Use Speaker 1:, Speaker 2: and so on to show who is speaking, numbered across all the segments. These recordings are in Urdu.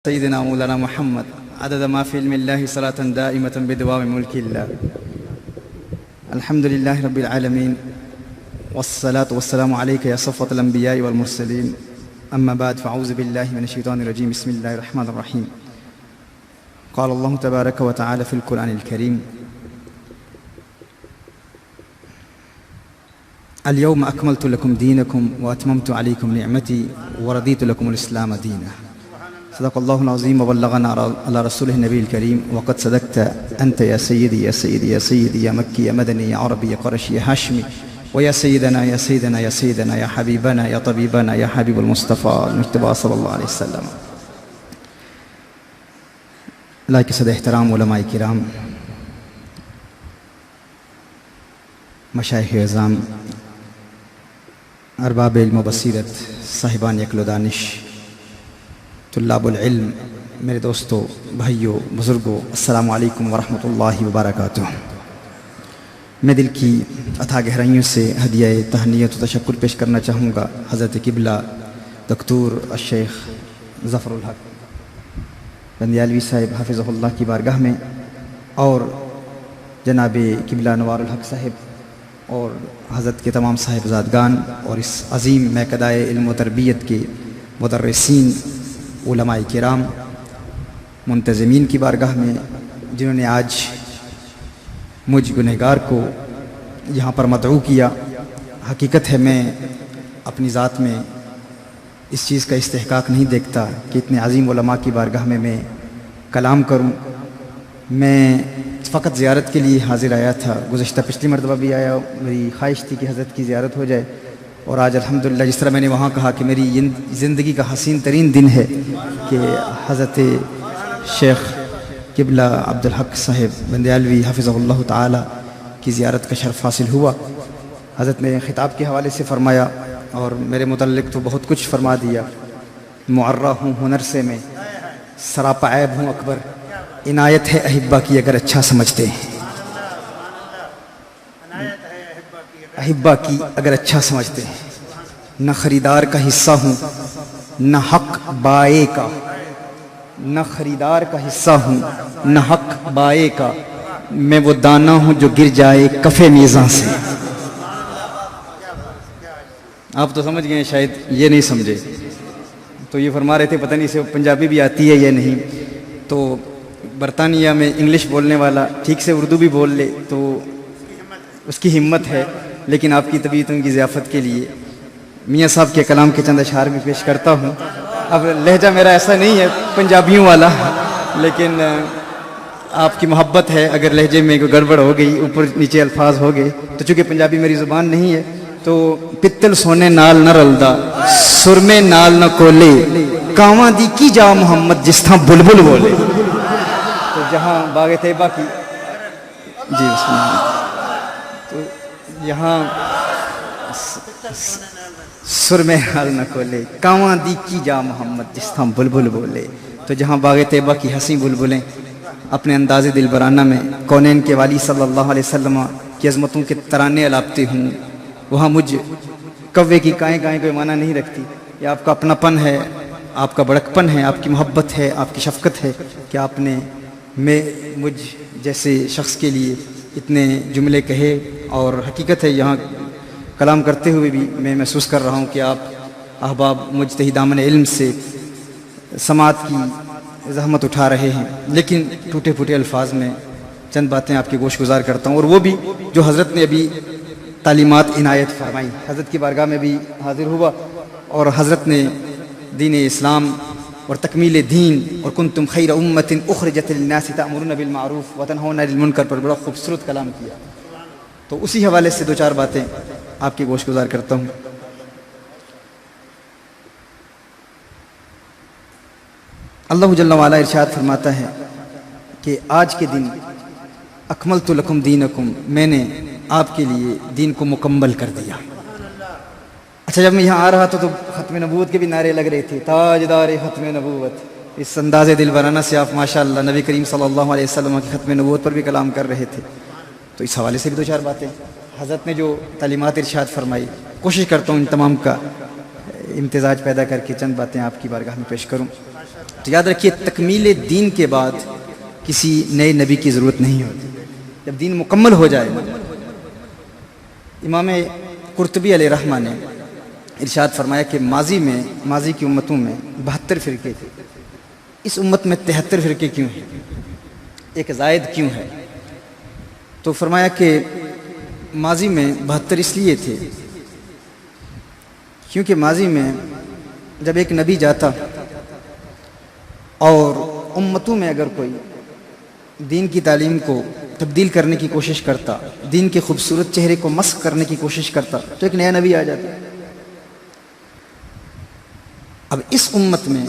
Speaker 1: سيدنا مولانا محمد عدد ما في علم الله صلاة دائمة بدوام ملك الله. الحمد لله رب العالمين والصلاة والسلام عليك يا صفوة الأنبياء والمرسلين. أما بعد فأعوذ بالله من الشيطان الرجيم. بسم الله الرحمن الرحيم. قال الله تبارك وتعالى في القرآن الكريم: اليوم أكملت لكم دينكم وأتممت عليكم نعمتي ورضيت لكم الإسلام دينا. صدق الله العظيم وبلغنا على رسوله النبي الكريم. وقد صدقت أنت يا سيدي يا سيدي يا سيدي يا مكي يا مدني يا عربي يا قرشي يا هاشمي ويا سيدنا يا سيدنا يا سيدنا يا حبيبنا يا طبيبنا يا حبيب المصطفى المجتبى صلی اللہ علیہ وسلم. اللہ کے صدر احترام علماء کرام، مشائخ اعظام، ارباب علم و بصیرت، صاحبان عقل و دانش، طلاب العلم، میرے دوستو، بھائیو، بزرگو، السلام علیکم ورحمۃ اللہ وبرکاتہ. میں دل کی اتھا گہرائیوں سے ہدیہ تہنیت و تشکر پیش کرنا چاہوں گا حضرت قبلہ دکتور الشیخ ظفر الحق بندیالوی صاحب حافظہ اللہ کی بارگاہ میں، اور جناب قبلہ نوار الحق صاحب اور حضرت کے تمام صاحبزادگان اور اس عظیم میکدائے علم و تربیت کے مدرسین، علماء کرام، منتظمین کی بارگاہ میں، جنہوں نے آج مجھ گنہگار کو یہاں پر مدعو کیا. حقیقت ہے میں اپنی ذات میں اس چیز کا استحقاق نہیں دیکھتا کہ اتنے عظیم علماء کی بارگاہ میں کلام کروں. میں فقط زیارت کے لیے حاضر آیا تھا، گزشتہ پچھلی مرتبہ بھی آیا. میری خواہش تھی کہ حضرت کی زیارت ہو جائے، اور آج الحمدللہ جس طرح میں نے وہاں کہا کہ میری زندگی کا حسین ترین دن ہے کہ حضرت شیخ قبلہ عبدالحق صاحب بندیالوی حفظہ اللہ تعالی کی زیارت کا شرف حاصل ہوا. حضرت نے خطاب کے حوالے سے فرمایا اور میرے متعلق تو بہت کچھ فرما دیا. معرہ ہوں ہنر سے میں، سراپا عیب ہوں اکبر، عنایت ہے احبہ کی اگر اچھا سمجھتے ہیں. احبہ کی اگر اچھا سمجھتے ہیں. نہ خریدار کا حصہ ہوں نہ حق بائے کا، نہ خریدار کا حصہ ہوں نہ حق بائے کا، میں وہ دانہ ہوں جو گر جائے کفے میزاں سے. آپ تو سمجھ گئے، شاید یہ نہیں سمجھے. تو یہ فرما رہے تھے پتہ نہیں اسے پنجابی بھی آتی ہے یا نہیں. تو برطانیہ میں انگلش بولنے والا ٹھیک سے اردو بھی بول لے تو اس کی ہمت ہے، لیکن آپ کی طبیعتوں کی ضیافت کے لیے میاں صاحب کے کلام کے چند اشعار بھی پیش کرتا ہوں. اب لہجہ میرا ایسا نہیں ہے پنجابیوں والا، لیکن آپ کی محبت ہے. اگر لہجے میں کوئی گڑبڑ ہو گئی، اوپر نیچے الفاظ ہو گئے، تو چونکہ پنجابی میری زبان نہیں ہے تو پتل سونے نال نہ رلدا، سرمے نال نہ کولے، کاواں دی کی جا محمد جس تھاں بلبل بولے. تو جہاں باغ طیبہ کی جی بسم اللہ، تو یہاں سرمے حال نہ کھولے، کاواں دی کی جا محمد جس تھاں بلبل بولے. تو جہاں باغ طیبہ کی حسین بلبلیں اپنے انداز دل برانہ میں کونین کے والی صلی اللہ علیہ وسلم کی عظمتوں کے ترانے الاپتے ہوں، وہاں مجھ کوے کی کائیں کائیں کوئی معنی نہیں رکھتی. یہ آپ کا اپنا پن ہے، آپ کا بڑکپن ہے، آپ کی محبت ہے، آپ کی شفقت ہے کہ آپ نے مجھ جیسے شخص کے لیے اتنے جملے کہے. اور حقیقت ہے یہاں کلام کرتے ہوئے بھی میں محسوس کر رہا ہوں کہ آپ احباب مجتہدان علم سے سماعت کی زحمت اٹھا رہے ہیں، لیکن ٹوٹے پھوٹے الفاظ میں چند باتیں آپ کی گوش گزار کرتا ہوں، اور وہ بھی جو حضرت نے ابھی تعلیمات عنایت فرمائی. حضرت کی بارگاہ میں بھی حاضر ہوا اور حضرت نے دین اسلام اور تکمیل دین اور کنتم خیر امت اخرجت للناس تأمرون بالمعروف وتنہون عن المنکر پر بڑا خوبصورت کلام کیا. تو اسی حوالے سے دو چار باتیں آپ کی گوش گزار کرتا ہوں. اللہ جل وعلا ارشاد فرماتا ہے کہ آج کے دن اکملت لکم دینکم، میں نے آپ کے لیے دین کو مکمل کر دیا. اچھا، جب میں یہاں آ رہا تھا تو ختم نبوت کے بھی نعرے لگ رہے تھے، تاجدار ختم نبوت. اس انداز دل برانہ سے آپ ماشاءاللہ نبی کریم صلی اللہ علیہ وسلم کی ختم نبوت پر بھی کلام کر رہے تھے. تو اس حوالے سے بھی دو چار باتیں حضرت نے جو تعلیمات ارشاد فرمائی، کوشش کرتا ہوں ان تمام کا امتزاج پیدا کر کے چند باتیں آپ کی بارگاہ میں پیش کروں. تو یاد رکھیے تکمیل دین کے بعد کسی نئے نبی کی ضرورت نہیں ہوتی. جب دین مکمل ہو جائے. امام قرطبی علیہ رحمہ نے ارشاد فرمایا کہ ماضی کی امتوں میں 72 فرقے تھے، اس امت میں 73 فرقے کیوں ہیں، ایک زائد کیوں ہے؟ تو فرمایا کہ ماضی میں 72 اس لیے تھے کیونکہ ماضی میں جب ایک نبی جاتا اور امتوں میں اگر کوئی دین کی تعلیم کو تبدیل کرنے کی کوشش کرتا، دین کے خوبصورت چہرے کو مسخ کرنے کی کوشش کرتا، تو ایک نیا نبی آ جاتا. اب اس امت میں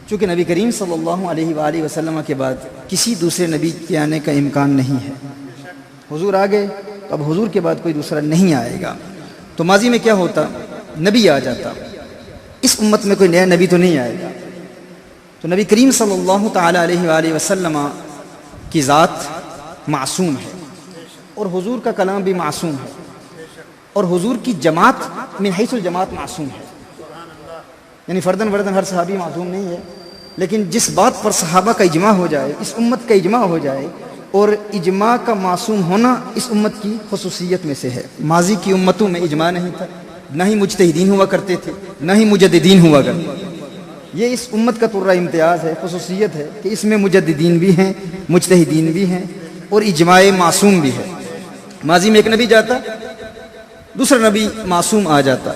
Speaker 1: چونکہ نبی کریم صلی اللہ علیہ وآلہ وسلم کے بعد کسی دوسرے نبی کے آنے کا امکان نہیں ہے. حضور آ گئے تو اب حضور کے بعد کوئی دوسرا نہیں آئے گا. تو ماضی میں کیا ہوتا؟ نبی آ جاتا، اس امت میں کوئی نیا نبی تو نہیں آئے گا. تو نبی کریم صلی اللہ تعالی علیہ وآلہ وسلم کی ذات معصوم ہے اور حضور کا کلام بھی معصوم ہے اور حضور کی جماعت من حیث الجماعت معصوم ہے. یعنی فردن ہر صحابی معصوم نہیں ہے، لیکن جس بات پر صحابہ کا اجماع ہو جائے، اس امت کا اجماع ہو جائے، اور اجماع کا معصوم ہونا اس امت کی خصوصیت میں سے ہے. ماضی کی امتوں میں اجماع نہیں تھا، نہ ہی مجتہدین ہوا کرتے تھے، نہ ہی مجددین ہوا کرتے تھے. یہ اس امت کا طرہ امتیاز ہے، خصوصیت ہے کہ اس میں مجددین بھی ہیں، مجتہدین بھی ہیں اور اجماع معصوم بھی ہے. ماضی میں ایک نبی جاتا، دوسرا نبی معصوم آ جاتا.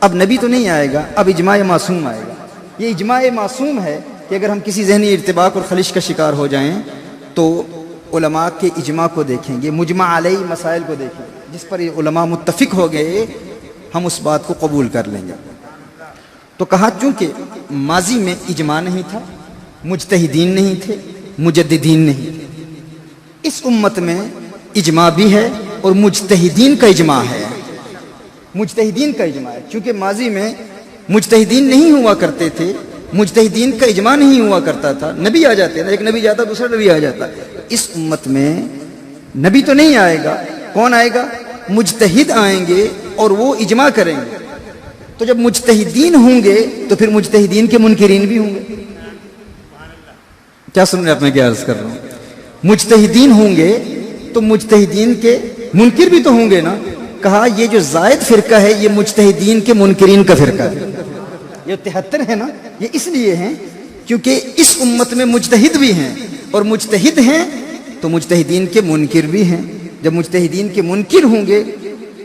Speaker 1: اب نبی تو نہیں آئے گا، اب اجماع معصوم آئے گا. یہ اجماع معصوم ہے کہ اگر ہم کسی ذہنی ارتباک اور خلش کا شکار ہو جائیں تو علماء کے اجماع کو دیکھیں گے، مجمع علیہ مسائل کو دیکھیں گے، جس پر یہ علماء متفق ہو گئے ہم اس بات کو قبول کر لیں گے. تو کہا چونکہ ماضی میں اجماع نہیں تھا، مجتہدین نہیں تھے، مجددین نہیں تھے، اس امت میں اجماع بھی ہے اور مجتہدین کا اجماع ہے. مجتہدین کا اجماع ہے چونکہ ماضی میں مجتہدین نہیں ہوا کرتے تھے، مجتہدین کا اجماع نہیں ہوا کرتا تھا. نبی آ جاتے ہیں، ایک نبی جاتا دوسرا نبی آ جاتا. اس امت میں نبی تو نہیں آئے گا، کون آئے گا؟ مجتہد آئیں گے اور وہ اجماع کریں گے. تو جب مجتہدین ہوں گے تو پھر مجتہدین کے منکرین بھی ہوں گے. کیا سن رہے آپ؟ میں کیا عرض کر رہا ہوں؟ مجتہدین ہوں گے تو مجتہدین کے منکر بھی تو ہوں گے نا. کہا یہ جو زائد فرقہ ہے یہ مجتہدین کے منکرین کا فرقہ ہے. یہ 73 ہے نا، یہ اس لیے ہیں کیونکہ اس امت میں مجتہد بھی ہیں اور مجتہد ہیں تو مجتہدین کے منکر بھی ہیں. جب مجتہدین کے منکر ہوں گے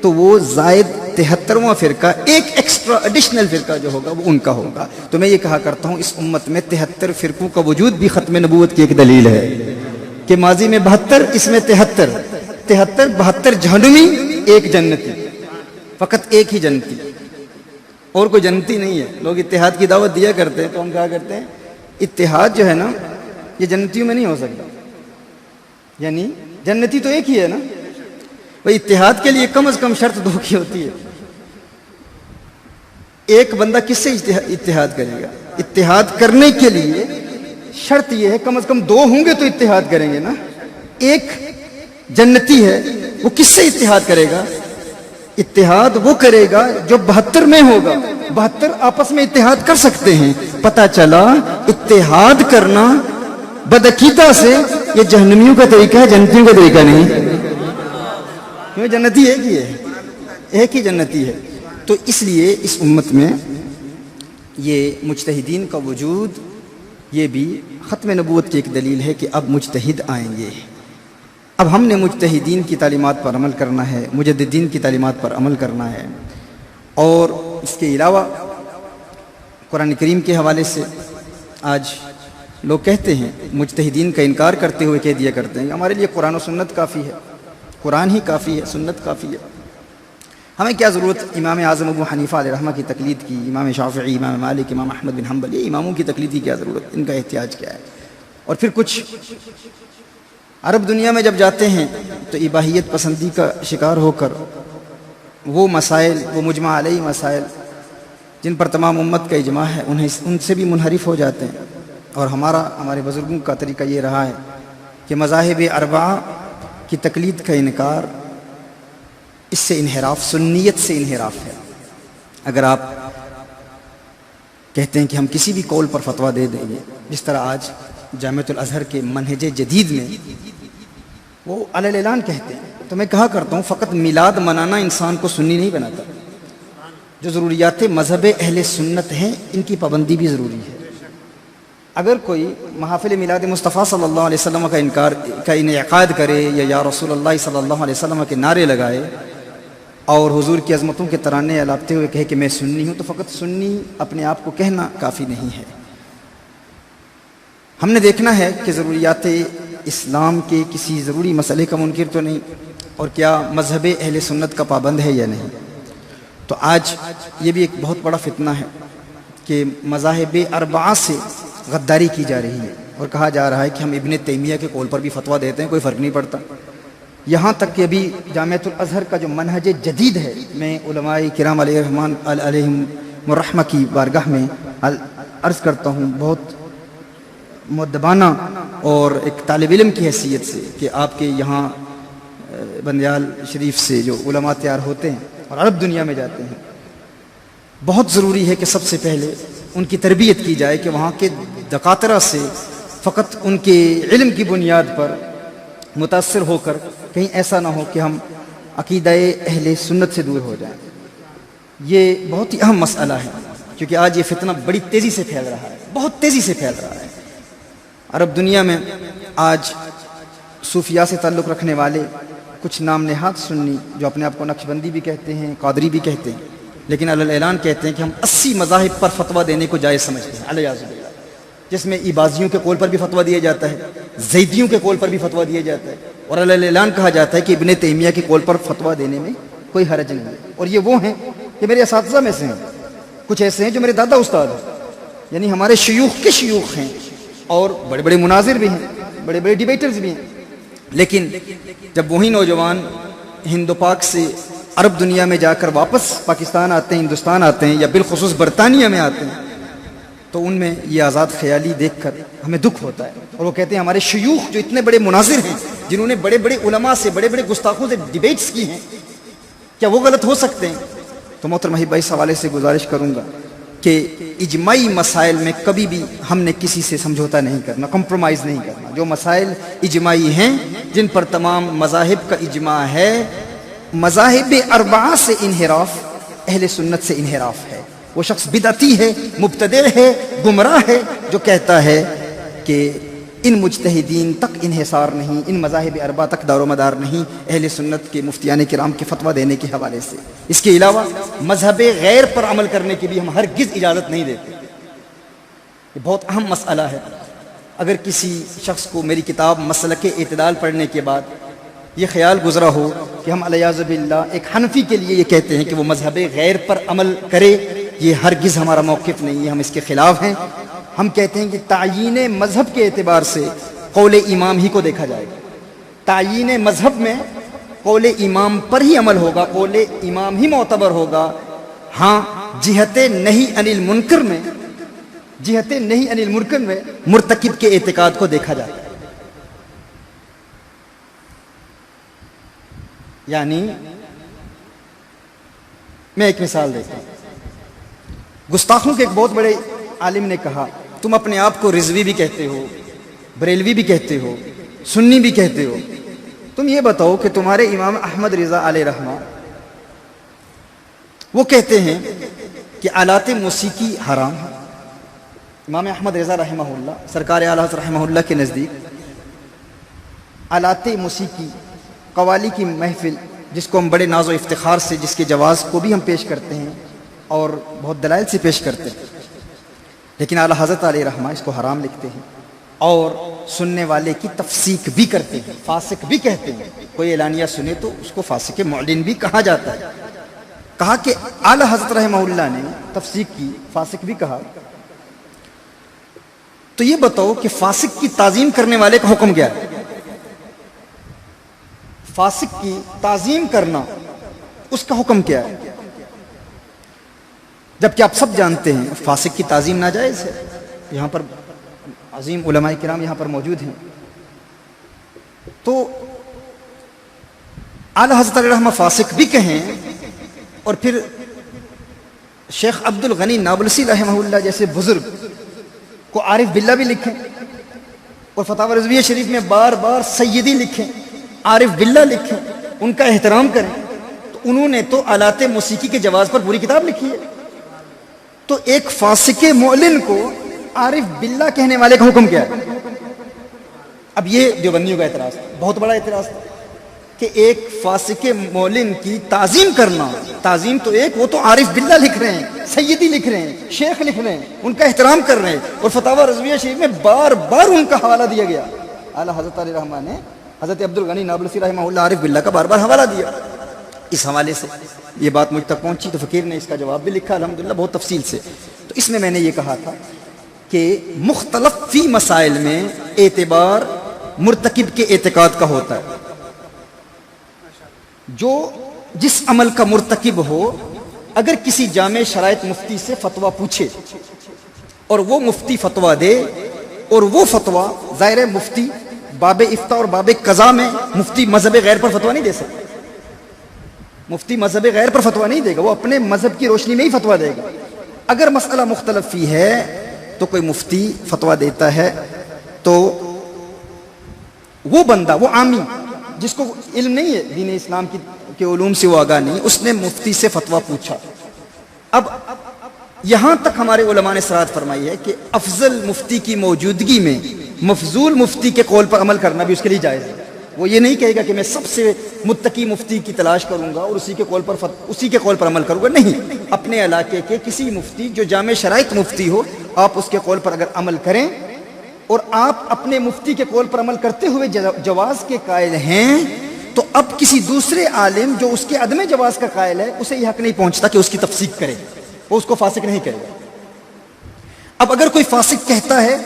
Speaker 1: تو وہ زائد 73واں فرقہ، ایک ایکسٹرا ایڈیشنل فرقہ جو ہوگا وہ ان کا ہوگا. تو میں یہ کہا کرتا ہوں اس امت میں 73 فرقوں کا وجود بھی ختم نبوت کی ایک دلیل ہے کہ ماضی میں 72، اس میں 73 72 جہنمی، ایک جنتی، فقط ایک ہی جنتی، اور کوئی جنتی نہیں ہے. لوگ اتحاد کی دعوت دیا کرتے ہیں تو ہم کہا کرتے ہیں اتحاد جو ہے نا یہ جنتیوں میں نہیں ہو سکتا. یعنی جنتی تو ایک ہی ہے نا بھئی. اتحاد کے لیے کم از کم شرط 2 کی ہوتی ہے. ایک بندہ کس سے اتحاد کرے گا؟ اتحاد کرنے کے لیے شرط یہ ہے کم از کم 2 ہوں گے تو اتحاد کریں گے نا. ایک جنتی ہے وہ کس سے اتحاد کرے گا؟ اتحاد وہ کرے گا جو 72 میں ہوگا. 72 آپس میں اتحاد کر سکتے ہیں. پتہ چلا اتحاد کرنا بدعقیدہ سے یہ جہنمیوں کا طریقہ ہے، جنتیوں کا طریقہ نہیں. کیوں؟ جنتی ایک ہی ہے، ایک ہی جنتی ہے. تو اس لیے اس امت میں یہ مجتہدین کا وجود یہ بھی ختم نبوت کی ایک دلیل ہے کہ اب مجتہد آئیں گے. اب ہم نے مجتہدین کی تعلیمات پر عمل کرنا ہے، مجددین کی تعلیمات پر عمل کرنا ہے. اور اس کے علاوہ قرآن کریم کے حوالے سے آج لوگ کہتے ہیں، مجتہدین کا انکار کرتے ہوئے کہہ دیا کرتے ہیں ہمارے لیے قرآن و سنت کافی ہے، قرآن ہی کافی ہے، سنت کافی ہے. ہمیں کیا ضرورت امام اعظم ابو حنیفہ علیہ رحمہ کی تقلید کی، امام شافعی، امام مالک، امام احمد بن حنبل، یہ اماموں کی تقلید کی کیا ضرورت؟ ان کا احتیاج کیا ہے؟ اور پھر کچھ عرب دنیا میں جب جاتے ہیں تو اباحیت پسندی کا شکار ہو کر وہ مسائل، وہ مجمع علیہ مسائل جن پر تمام امت کا اجماع ہے ان سے بھی منحرف ہو جاتے ہیں. اور ہمارے بزرگوں کا طریقہ یہ رہا ہے کہ مذاہب اربعہ کی تقلید کا انکار، اس سے انحراف، سنیت سے انحراف ہے. اگر آپ کہتے ہیں کہ ہم کسی بھی قول پر فتویٰ دے دیں گے، جس طرح آج جامعۃ الازہر کے منہج جدید میں وہ علی الاعلان کہتے ہیں. تو میں کہا کرتا ہوں فقط میلاد منانا انسان کو سنی نہیں بناتا، جو ضروریات مذہب اہل سنت ہیں ان کی پابندی بھی ضروری ہے. اگر کوئی محافل میلاد مصطفیٰ صلی اللہ علیہ وسلم کا انعقاد کرے یا رسول اللہ صلی اللہ علیہ وسلم کے نعرے لگائے اور حضور کی عظمتوں کے ترانے الاپتے ہوئے کہے کہ میں سنی ہوں، تو فقط سنی اپنے آپ کو کہنا کافی نہیں ہے. ہم نے دیکھنا ہے کہ ضروریات اسلام کے کسی ضروری مسئلے کا منکر تو نہیں، اور کیا مذہب اہل سنت کا پابند ہے یا نہیں. تو آج یہ بھی ایک بہت بڑا فتنہ ہے کہ مذاہب اربعہ سے غداری کی جا رہی ہے، اور کہا جا رہا ہے کہ ہم ابن تیمیہ کے قول پر بھی فتویٰ دیتے ہیں، کوئی فرق نہیں پڑتا. یہاں تک کہ ابھی جامعۃ الازہر کا جو منہج جدید ہے، میں علماء کرام علیہم الرحمہ کی بارگاہ میں عرض کرتا ہوں بہت مؤدبانہ اور ایک طالب علم کی حیثیت سے کہ آپ کے یہاں بندیال شریف سے جو علماء تیار ہوتے ہیں اور عرب دنیا میں جاتے ہیں، بہت ضروری ہے کہ سب سے پہلے ان کی تربیت کی جائے کہ وہاں کے دکاترہ سے فقط ان کے علم کی بنیاد پر متاثر ہو کر کہیں ایسا نہ ہو کہ ہم عقیدہ اہل سنت سے دور ہو جائیں. یہ بہت ہی اہم مسئلہ ہے کیونکہ آج یہ فتنہ بڑی تیزی سے پھیل رہا ہے، بہت تیزی سے پھیل رہا ہے. عرب دنیا میں آج صوفیاء سے تعلق رکھنے والے کچھ نام نہاد سنی جو اپنے آپ کو نقشبندی بھی کہتے ہیں، قادری بھی کہتے ہیں، لیکن علی الاعلان کہتے ہیں کہ ہم 80 مذاہب پر فتویٰ دینے کو جائز سمجھتے ہیں علیہ باللہ، جس میں عبازیوں کے قول پر بھی فتویٰ دیا جاتا ہے، زیدیوں کے قول پر بھی فتویٰ دیا جاتا ہے، اور علی الاعلان کہا جاتا ہے کہ ابن تیمیہ کے قول پر فتویٰ دینے میں کوئی حرج نہیں ہے. اور یہ وہ ہیں کہ میرے اساتذہ میں سے ہیں، کچھ ایسے ہیں جو میرے دادا استاد ہیں، یعنی ہمارے شیوخ کے شیوخ ہیں، اور بڑے بڑے مناظر بھی ہیں، بڑے بڑے ڈیبیٹرز بھی ہیں. لیکن جب وہی نوجوان ہند و پاک سے عرب دنیا میں جا کر واپس پاکستان آتے ہیں، ہندوستان آتے ہیں، یا بالخصوص برطانیہ میں آتے ہیں، تو ان میں یہ آزاد خیالی دیکھ کر ہمیں دکھ ہوتا ہے. اور وہ کہتے ہیں ہمارے شیوخ جو اتنے بڑے مناظر ہیں، جنہوں نے بڑے بڑے علماء سے، بڑے بڑے گستاخوں سے ڈیبیٹس کی ہیں، کیا وہ غلط ہو سکتے ہیں؟ تو محترم بھائی اس حوالے سے گزارش کروں گا کہ اجماعی مسائل میں کبھی بھی ہم نے کسی سے سمجھوتا نہیں کرنا، کمپرومائز نہیں کرنا. جو مسائل اجماعی ہیں، جن پر تمام مذاہب کا اجماع ہے، مذاہب اربعہ سے انحراف اہل سنت سے انحراف ہے. وہ شخص بدعتی ہے، مبتدع ہے، گمراہ ہے، جو کہتا ہے کہ ان مجتہدین تک انحصار نہیں، ان مذاہب اربعہ تک دار و مدار نہیں اہل سنت کے مفتیان کرام کے فتویٰ دینے کے حوالے سے. اس کے علاوہ مذہب غیر پر عمل کرنے کی بھی ہم ہرگز اجازت نہیں دیتے. یہ بہت اہم مسئلہ ہے. اگر کسی شخص کو میری کتاب مسلک اعتدال پڑھنے کے بعد یہ خیال گزرا ہو کہ ہم علیاذ باللہ ایک حنفی کے لیے یہ کہتے ہیں کہ وہ مذہب غیر پر عمل کرے، یہ ہرگز ہمارا موقف نہیں ہے، ہم اس کے خلاف ہیں. ہم کہتے ہیں کہ تعیین مذہب کے اعتبار سے قول امام ہی کو دیکھا جائے گا. تعیین مذہب میں قول امام پر ہی عمل ہوگا، قول امام ہی معتبر ہوگا. ہاں جہت نہیں عن المنکر میں، جہت نہیں عن المنکر میں مرتکب کے اعتقاد کو دیکھا جاتا ہے. یعنی میں ایک مثال دیتا ہوں. گستاخوں کے ایک بہت بڑے عالم نے کہا تم اپنے آپ کو رضوی بھی کہتے ہو، بریلوی بھی کہتے ہو، سنی بھی کہتے ہو، تم یہ بتاؤ کہ تمہارے امام احمد رضا علیہ رحمہ وہ کہتے ہیں کہ آلات موسیقی حرام ہے. امام احمد رضا رحمہ اللہ، سرکار اعلیٰ حضرت رحمہ اللہ کے نزدیک آلات موسیقی، قوالی کی محفل، جس کو ہم بڑے ناز و افتخار سے، جس کے جواز کو بھی ہم پیش کرتے ہیں اور بہت دلائل سے پیش کرتے ہیں، لیکن اعلیٰ حضرت علیہ رحمہ اس کو حرام لکھتے ہیں اور سننے والے کی تفسیق بھی کرتے ہیں، فاسق بھی کہتے ہیں. کوئی اعلانیہ سنے تو اس کو فاسق معلن بھی کہا جاتا ہے. کہا کہ اعلیٰ حضرت رحمہ اللہ نے تفسیق کی، فاسق بھی کہا. تو یہ بتاؤ کہ فاسق کی تعظیم کرنے والے کا حکم کیا ہے؟ فاسق کی تعظیم کرنا، اس کا حکم کیا ہے؟ جبکہ آپ سب جانتے ہیں فاسق کی تعظیم ناجائز ہے. یہاں پر عظیم علماء کرام یہاں پر موجود ہیں. تو اعلیٰ حضرت علیہ رحمہ فاسق بھی کہیں اور پھر شیخ عبد الغنی نابلسی رحمہ اللہ جیسے بزرگ کو عارف باللہ بھی لکھیں اور فتاوی رضویہ شریف میں بار بار سیدی لکھیں، عارف باللہ لکھیں، ان کا احترام کریں، تو انہوں نے تو آلات موسیقی کے جواز پر پوری کتاب لکھی ہے. تو ایک فاسق معلن کو عارف باللہ کہنے والے کا حکم کیا ہے؟ اب یہ دیوبندیوں کا اعتراض تھا، بہت بڑا اعتراض تھا کہ ایک فاسق معلن کی تعظیم کرنا، تعظیم تو ایک، وہ تو عارف باللہ لکھ رہے ہیں، سیدی لکھ رہے ہیں، شیخ لکھ رہے ہیں، ان کا احترام کر رہے ہیں، اور فتاوی رضویہ شریف میں بار بار ان کا حوالہ دیا گیا. اعلیٰ حضرت علیہ رحمٰن نے حضرت عبد الغنی نابلسی رحمہ اللہ عارف باللہ کا بار بار حوالہ دیا. اس حوالے سے یہ بات مجھ تک پہنچی تو فقیر نے اس کا جواب بھی لکھا الحمدللہ بہت تفصیل سے. تو اس میں میں نے یہ کہا تھا کہ مختلف فی مسائل میں اعتبار مرتکب کے اعتقاد کا ہوتا ہے. جو جس عمل کا مرتکب ہو، اگر کسی جامع شرائط مفتی سے فتویٰ پوچھے اور وہ مفتی فتویٰ دے، اور وہ فتویٰ ظاہر مفتی باب افتاء اور باب قضاء میں مفتی مذہب غیر پر فتویٰ نہیں دے سکتا. مفتی مذہب غیر پر فتویٰ نہیں دے گا، وہ اپنے مذہب کی روشنی میں ہی فتویٰ دے گا. اگر مسئلہ مختلف فی ہے تو کوئی مفتی فتویٰ دیتا ہے تو وہ بندہ، وہ عامی جس کو علم نہیں ہے دین اسلام کے علوم سے، وہ آگاہ نہیں، اس نے مفتی سے فتویٰ پوچھا. اب یہاں تک ہمارے علماء نے صراحت فرمائی ہے کہ افضل مفتی کی موجودگی میں مفضول مفتی کے قول پر عمل کرنا بھی اس کے لیے جائز ہے. وہ یہ نہیں کہے گا کہ میں سب سے متقی مفتی کی تلاش کروں گا اور اسی کے قول پر عمل کروں گا. نہیں، اپنے علاقے کے کسی مفتی جو جامع شرائط مفتی ہو، آپ اس کے قول پر اگر عمل کریں اور آپ اپنے مفتی کے قول پر عمل کرتے ہوئے جواز کے قائل ہیں، تو اب کسی دوسرے عالم جو اس کے عدم جواز کا قائل ہے، اسے یہ حق نہیں پہنچتا کہ اس کی تفسیق کرے، وہ اس کو فاسق نہیں کہے گا. اب اگر کوئی فاسق کہتا ہے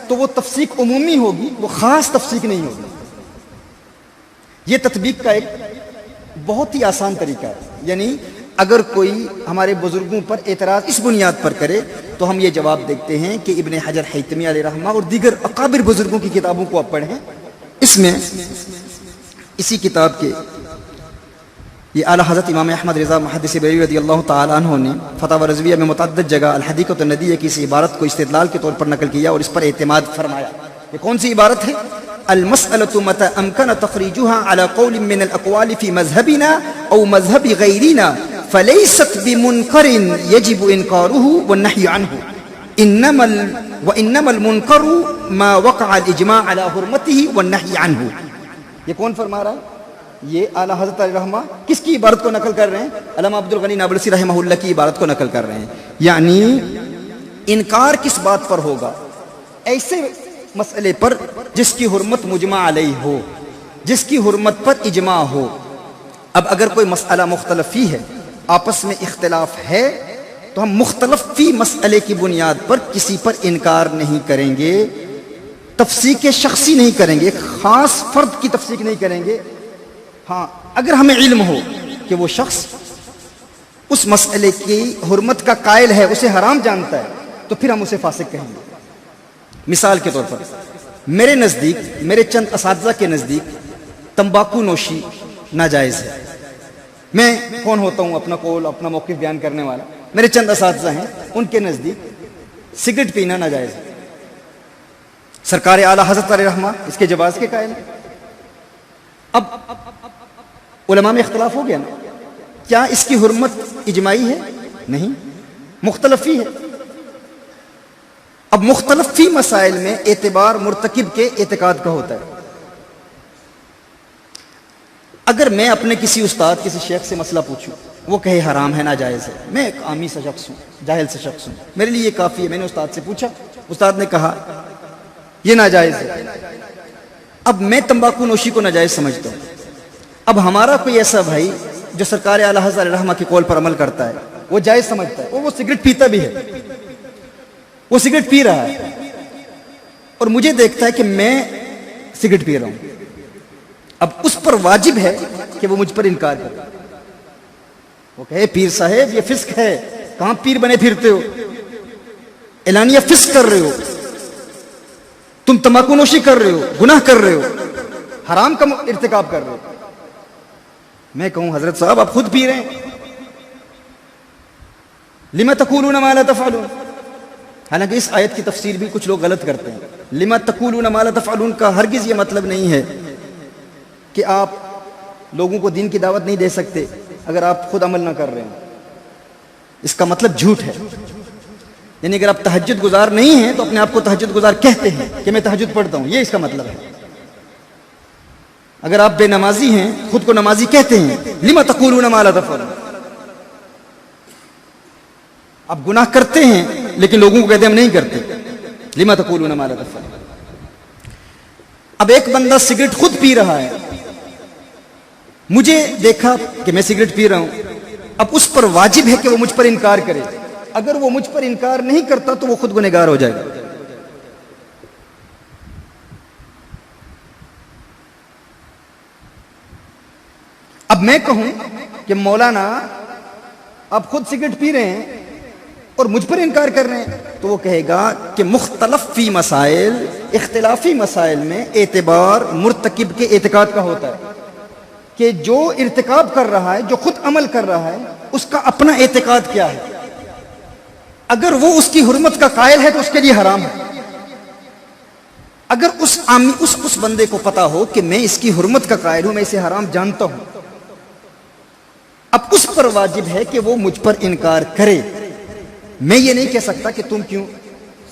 Speaker 1: تو وہ تفسیق عمومی ہوگی، وہ خاص تفسیق نہیں ہوگی. یہ تطبیق کا ایک بہت ہی آسان طریقہ ہے. یعنی اگر کوئی ہمارے بزرگوں پر اعتراض اس بنیاد پر کرے تو ہم یہ جواب دیکھتے ہیں کہ ابن حجر حیتمی علیہ رحمہ اور دیگر اکابر بزرگوں کی کتابوں کو آپ پڑھیں. اس میں اسی کتاب کے یہ اعلیٰ حضرت امام احمد رضا محدث بریلوی رضی اللہ تعالیٰ عنہ نے فتاوی رضویہ میں متعدد جگہ الحدیقۃ الندیہ کی اس عبارت کو استدلال کے طور پر نقل کیا اور اس پر اعتماد فرمایا. یہ کون سی عبارت ہے؟ المسألة متى أمكن تخريجها على قول من الأقوال في مذهبنا أو مذهب غيرنا فليست بمنكر يجب إنكاره والنهي عنه، وإنما المنكر ما وقع الإجماع على حرمته والنهي عنه. یہ کون فرما رہا ہے؟ یہ اعلیٰ حضرت علیہ رحمہ کس کی عبارت کو نقل کر رہے ہیں؟ علامہ عبد الغنی نابلسی رحمہ اللہ کی عبارت کو نقل کر رہے ہیں. یعنی انکار کس بات پر ہوگا؟ ایسے مسئلے پر جس کی حرمت مجمع علیہ ہو، جس کی حرمت پر اجماع ہو. اب اگر کوئی مسئلہ مختلف فی ہے، آپس میں اختلاف ہے، تو ہم مختلف فی مسئلے کی بنیاد پر کسی پر انکار نہیں کریں گے، تفسیق شخصی نہیں کریں گے، ایک خاص فرد کی تفسیق نہیں کریں گے. ہاں اگر ہمیں علم ہو کہ وہ شخص اس مسئلے کی حرمت کا قائل ہے، اسے حرام جانتا ہے، تو پھر ہم اسے فاسق کہیں گے. مثال کے طور پر میرے نزدیک، میرے چند اساتذہ کے نزدیک تمباکو نوشی ناجائز ہے. میں کون ہوتا ہوں اپنا قول، اپنا موقف بیان کرنے والا؟ میرے چند اساتذہ ہیں، ان کے نزدیک سگریٹ پینا ناجائز ہے. سرکار اعلیٰ حضرت علیہ رحمہ اس کے جواز کے قائل ہیں. اب علماء میں اختلاف ہو گیا نا، کیا اس کی حرمت اجماعی ہے؟ نہیں، مختلفی ہے. اب مختلف فی مسائل میں اعتبار مرتکب کے اعتقاد کا ہوتا ہے. اگر میں اپنے کسی استاد، کسی شیخ سے مسئلہ پوچھوں، وہ کہے حرام ہے، ناجائز ہے، میں ایک عامی سے شخص ہوں، جاہل سے شخص ہوں، میرے لیے یہ کافی ہے. میں نے استاد سے پوچھا، استاد نے کہا یہ ناجائز ہے. اب میں تمباکو نوشی کو ناجائز سمجھتا ہوں. اب ہمارا کوئی ایسا بھائی جو سرکار اعلیٰ حضرت علیہ رحمہ کے قول پر عمل کرتا ہے، وہ جائز سمجھتا ہے، وہ سگریٹ پیتا بھی ہے، وہ سگریٹ پی رہا ہے اور مجھے دیکھتا ہے کہ میں سگریٹ پی رہا ہوں. اب اس پر واجب ہے کہ وہ مجھ پر انکار کرے. وہ کہے پیر صاحب یہ فسق ہے، کہاں پیر بنے پھرتے ہو، اعلانیہ فسق کر رہے ہو، تم تمباکو نوشی کر رہے ہو، گناہ کر رہے ہو، حرام کا ارتکاب کر رہے ہو. میں کہوں حضرت صاحب آپ خود پی رہے ہیں. لما تقولون ما لا تفعلون. حالانکہ اس آیت کی تفسیر بھی کچھ لوگ غلط کرتے ہیں. لما تقولون ما لا تفعلون کا ہرگز یہ مطلب نہیں ہے کہ آپ لوگوں کو دین کی دعوت نہیں دے سکتے اگر آپ خود عمل نہ کر رہے ہیں. اس کا مطلب جھوٹ ہے. یعنی اگر آپ تہجد گزار نہیں ہیں تو اپنے آپ کو تہجد گزار کہتے ہیں کہ میں تہجد پڑھتا ہوں، یہ اس کا مطلب ہے. اگر آپ بے نمازی ہیں خود کو نمازی کہتے ہیں، لما تقولون ما لا تفعلون. آپ گناہ کرتے ہیں لیکن لوگوں کو کہتے ہیں ہم نہیں کرتے، لما تقولون ما لا تفعلون. اب ایک بندہ سگریٹ خود پی رہا ہے، مجھے دیکھا کہ میں سگریٹ پی رہا ہوں، اب اس پر واجب ہے کہ وہ مجھ پر انکار کرے. اگر وہ مجھ پر انکار نہیں کرتا تو وہ خود گنہگار ہو جائے گا. اب میں کہوں کہ مولانا آپ خود سگریٹ پی رہے ہیں اور مجھ پر انکار کر رہے ہیں، تو وہ کہے گا کہ مختلف فی مسائل، اختلافی مسائل میں اعتبار مرتکب کے اعتقاد کا ہوتا ہے کہ جو ارتکاب کر رہا ہے، جو خود عمل کر رہا ہے، اس کا اپنا اعتقاد کیا ہے. اگر وہ اس کی حرمت کا قائل ہے تو اس کے لیے حرام ہے. اگر اس بندے کو پتا ہو کہ میں اس کی حرمت کا قائل ہوں، میں اسے حرام جانتا ہوں، اب اس پر واجب ہے کہ وہ مجھ پر انکار کرے. میں یہ نہیں کہہ سکتا کہ تم کیوں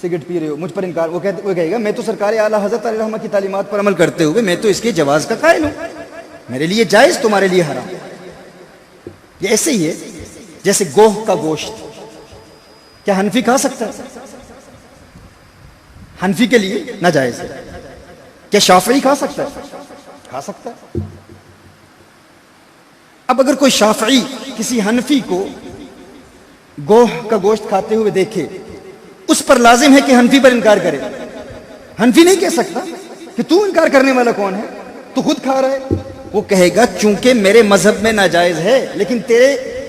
Speaker 1: سگریٹ پی رہے ہو، مجھ پر انکار. وہ کہے گا میں تو سرکار اعلیٰ حضرت علیہ الرحمہ کی تعلیمات پر عمل کرتے ہوئے میں تو اس کے جواز کا قائل ہوں، میرے لیے جائز تمہارے لیے حرام. یہ ایسے ہی ہے جیسے گوہ کا گوشت، کیا حنفی کھا سکتا ہے؟ حنفی کے لیے ناجائز ہے. کیا شافعی کھا سکتا ہے؟ کھا سکتا ہے. اب اگر کوئی شافعی کسی حنفی کو گوہ کا گوشت کھاتے ہوئے دیکھے، اس پر لازم ہے کہ حنفی پر انکار کرے. حنفی نہیں کہہ سکتا کہ تو انکار کرنے والا کون ہے، تو خود کھا رہا ہے. وہ کہے گا چونکہ میرے مذہب میں ناجائز ہے، لیکن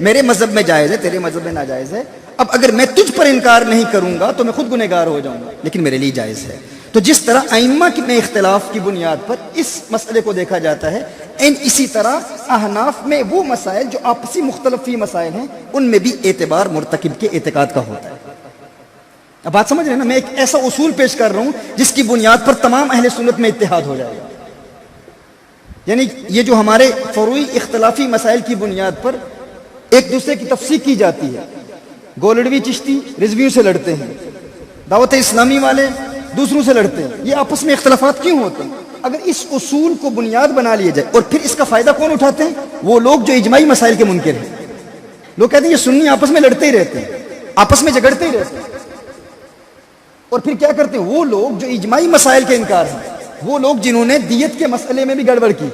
Speaker 1: میرے مذہب میں جائز ہے، تیرے مذہب میں ناجائز ہے. اب اگر میں تجھ پر انکار نہیں کروں گا تو میں خود گنہگار ہو جاؤں گا، لیکن میرے لیے جائز ہے. تو جس طرح ائمہ میں اختلاف کی بنیاد پر اس مسئلے کو دیکھا جاتا ہے، اسی طرح احناف میں وہ مسائل جو آپسی مختلفی مسائل ہیں ان میں بھی اعتبار مرتکب کے اعتقاد کا ہوتا ہے. اب بات سمجھ رہے ہیں نا؟ میں ایک ایسا اصول پیش کر رہا ہوں جس کی بنیاد پر تمام اہل سنت میں اتحاد ہو جائے گا. یعنی یہ جو ہمارے فروعی اختلافی مسائل کی بنیاد پر ایک دوسرے کی تفسیق کی جاتی ہے، گولڑوی چشتی رضویوں سے لڑتے ہیں، دعوت اسلامی والے دوسروں سے لڑتے ہیں. یہ آپس میں اختلافات کیوں ہوتے ہیں؟ اگر اس اصول کو بنیاد بنا لیا جائے. اور پھر اس کا فائدہ کون اٹھاتے ہیں؟ وہ لوگ جو اجماعی مسائل کے منکر ہیں. لوگ کہتے ہیں یہ سنی آپس میں لڑتے ہی رہتے ہیں، آپس میں جھگڑتے ہی رہتے ہیں. اور پھر کیا کرتے ہیں وہ لوگ جو اجماعی مسائل کے انکار ہیں، وہ لوگ جنہوں نے دیت کے مسئلے میں بھی گڑبڑ کی،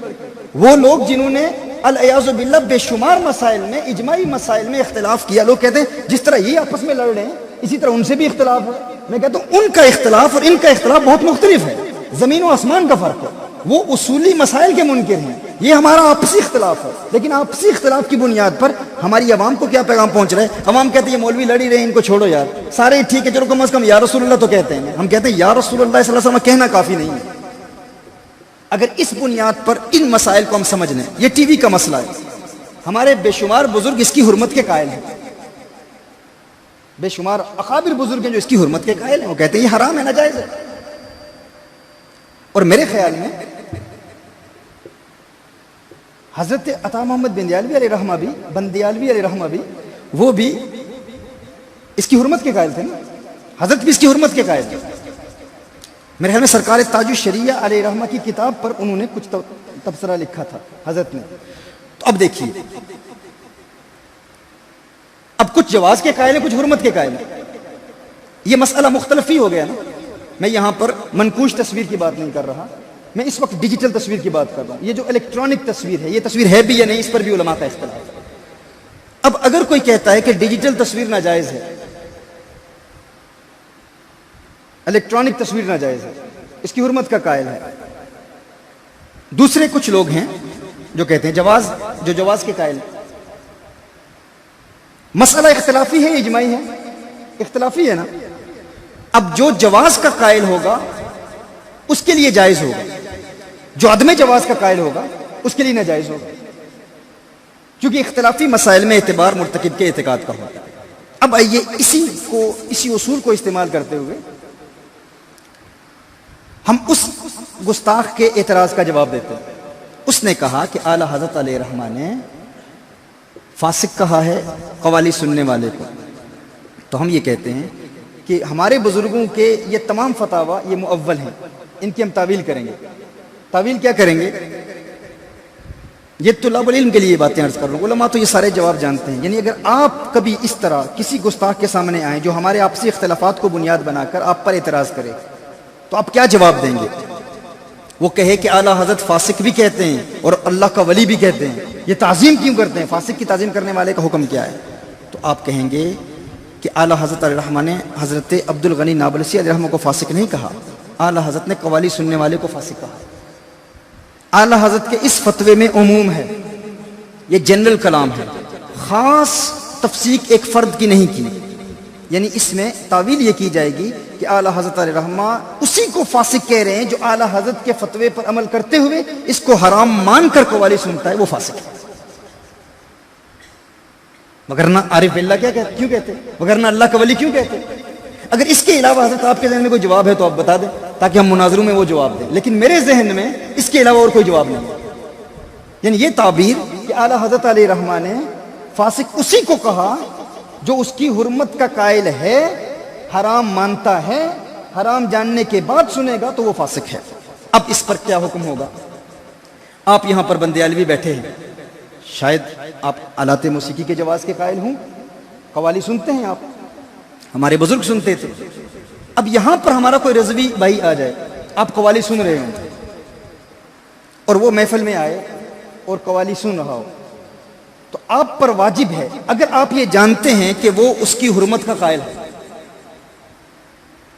Speaker 1: وہ لوگ جنہوں نے العیاذ باللہ بے شمار مسائل میں، اجماعی مسائل میں اختلاف کیا. لوگ کہتے ہیں جس طرح یہ آپس میں لڑ رہے ہیں اسی طرح ان سے بھی اختلاف ہے. میں کہتا ہوں ان کا اختلاف اور ان کا اختلاف بہت مختلف ہے، زمین و آسمان کا فرق ہے. وہ اصولی مسائل کے منکر ہیں، یہ ہمارا آپسی اختلاف ہے. لیکن آپسی اختلاف کی بنیاد پر ہماری عوام کو کیا پیغام پہنچ رہا ہے؟ عوام کہتے ہیں یہ مولوی لڑ ہی رہے ہیں، ان کو چھوڑو یار، سارے ٹھیک ہے، چلو کم از کم یا رسول اللہ تو کہتے ہیں. ہم کہتے ہیں یا رسول اللہ صلی اللہ علیہ وسلم کہنا کافی نہیں ہے. اگر اس بنیاد پر ان مسائل کو ہم سمجھ لیں، یہ ٹی وی کا مسئلہ ہے، ہمارے بے شمار بزرگ اس کی حرمت کے قائل ہیں، بے شمار اکابر بزرگ ہیں جو اس کی حرمت کے قائل ہیں. وہ کہتے ہیں یہ حرام ہے، ناجائز ہے. اور میرے خیال میں حضرت عطا محمد بندیالوی علیہ رحمہ بھی، بندیالوی علیہ رحمہ بھی، وہ بھی اس کی حرمت کے قائل تھے نا. حضرت بھی اس کی حرمت کے قائل تھے. میرے خیال میں سرکار تاج الشریعہ علیہ رحمہ کی کتاب پر انہوں نے کچھ تبصرہ لکھا تھا حضرت نے. تو اب دیکھیے، اب کچھ جواز کے قائل ہیں، کچھ حرمت کے قائل ہیں. یہ مسئلہ مختلف ہی ہو گیا نا. میں یہاں پر منقوش تصویر کی بات نہیں کر رہا، میں اس وقت ڈیجیٹل تصویر کی بات کر رہا ہوں. یہ جو الیکٹرانک تصویر ہے، یہ تصویر ہے بھی یا نہیں، اس پر بھی علماء کا اختلاف ہے. اب اگر کوئی کہتا ہے کہ ڈیجیٹل تصویر ناجائز ہے، الیکٹرانک تصویر ناجائز ہے، اس کی حرمت کا قائل ہے. دوسرے کچھ لوگ ہیں جو کہتے ہیں جواز، جو جواز کے قائل ہیں. مسئلہ اختلافی ہے، اجماعی ہے، اختلافی ہے نا. اب جو جواز کا قائل ہوگا اس کے لیے جائز ہوگا، جو عدم جواز کا قائل ہوگا اس کے لیے ناجائز ہوگا، کیونکہ اختلافی مسائل میں اعتبار مرتکب کے اعتقاد کا ہوگا. اب آئیے اسی اصول کو استعمال کرتے ہوئے ہم اس گستاخ کے اعتراض کا جواب دیتے ہیں. اس نے کہا کہ اعلیٰ حضرت علیہ الرحمہ نے فاسق کہا ہے قوالی سننے والے کو. تو ہم یہ کہتے ہیں کہ ہمارے بزرگوں کے یہ تمام فتاوا یہ مؤول ہیں، ان کی ہم تعویل کریں گے. تعویل کیا کریں گے؟ یہ طلاب العلم کے لیے یہ باتیں عرض کر رہا ہوں، علماء تو یہ سارے جواب جانتے ہیں. یعنی اگر آپ کبھی اس طرح کسی گستاخ کے سامنے آئیں جو ہمارے آپسی اختلافات کو بنیاد بنا کر آپ پر اعتراض کرے تو آپ کیا جواب دیں گے؟ وہ کہے کہ اعلیٰ حضرت فاسق بھی کہتے ہیں اور اللہ کا ولی بھی کہتے ہیں، یہ تعظیم کیوں کرتے ہیں؟ فاسق کی تعظیم کرنے والے کا حکم کیا ہے؟ تو آپ کہیں گے کہ اعلیٰ حضرت علیہ الرحمہ نے حضرت عبد الغنی نابلسی علیہ الرحمہ کو فاسق نہیں کہا، اعلیٰ حضرت نے قوالی سننے والے کو فاسق کہا. اعلیٰ حضرت کے اس فتوے میں عموم ہے، یہ جنرل کلام ہے، خاص تفسیق ایک فرد کی نہیں کی. یعنی اس میں تعویل یہ کی جائے گی کہ اعلیٰ حضرت علیہ الرحمہ اسی کو فاسق کہہ رہے ہیں جو اعلیٰ حضرت کے فتوے پر عمل کرتے ہوئے اس کو حرام مان کر قوالی سنتا ہے، وہ فاسق ہے. وگرنہ عارف باللہ کیوں کہتے؟ وگرنہ اللہ کا ولی کیوں کہتے؟ اگر اس کے علاوہ حضرت آپ کے ذہن میں کوئی جواب ہے تو آپ بتا دیں تاکہ ہم مناظروں میں وہ جواب دیں، لیکن میرے ذہن میں اس کے علاوہ اور کوئی جواب نہیں ہے. یعنی یہ تعبیر کہ اعلیٰ حضرت علیہ الرحمہ نے فاسق اسی کو کہا جو اس کی حرمت کا قائل ہے، حرام مانتا ہے، حرام جاننے کے بعد سنے گا تو وہ فاسق ہے. اب اس پر کیا حکم ہوگا؟ آپ یہاں پر بندے عالوی بیٹھے ہیں، شاید آپ آلات موسیقی کے جواز کے قائل ہوں، قوالی سنتے ہیں، آپ ہمارے بزرگ سنتے تھے. اب یہاں پر ہمارا کوئی رضوی بھائی آ جائے، آپ قوالی سن رہے ہوں اور وہ محفل میں آئے اور قوالی سن رہا ہو، تو آپ پر واجب ہے، اگر آپ یہ جانتے ہیں کہ وہ اس کی حرمت کا قائل ہے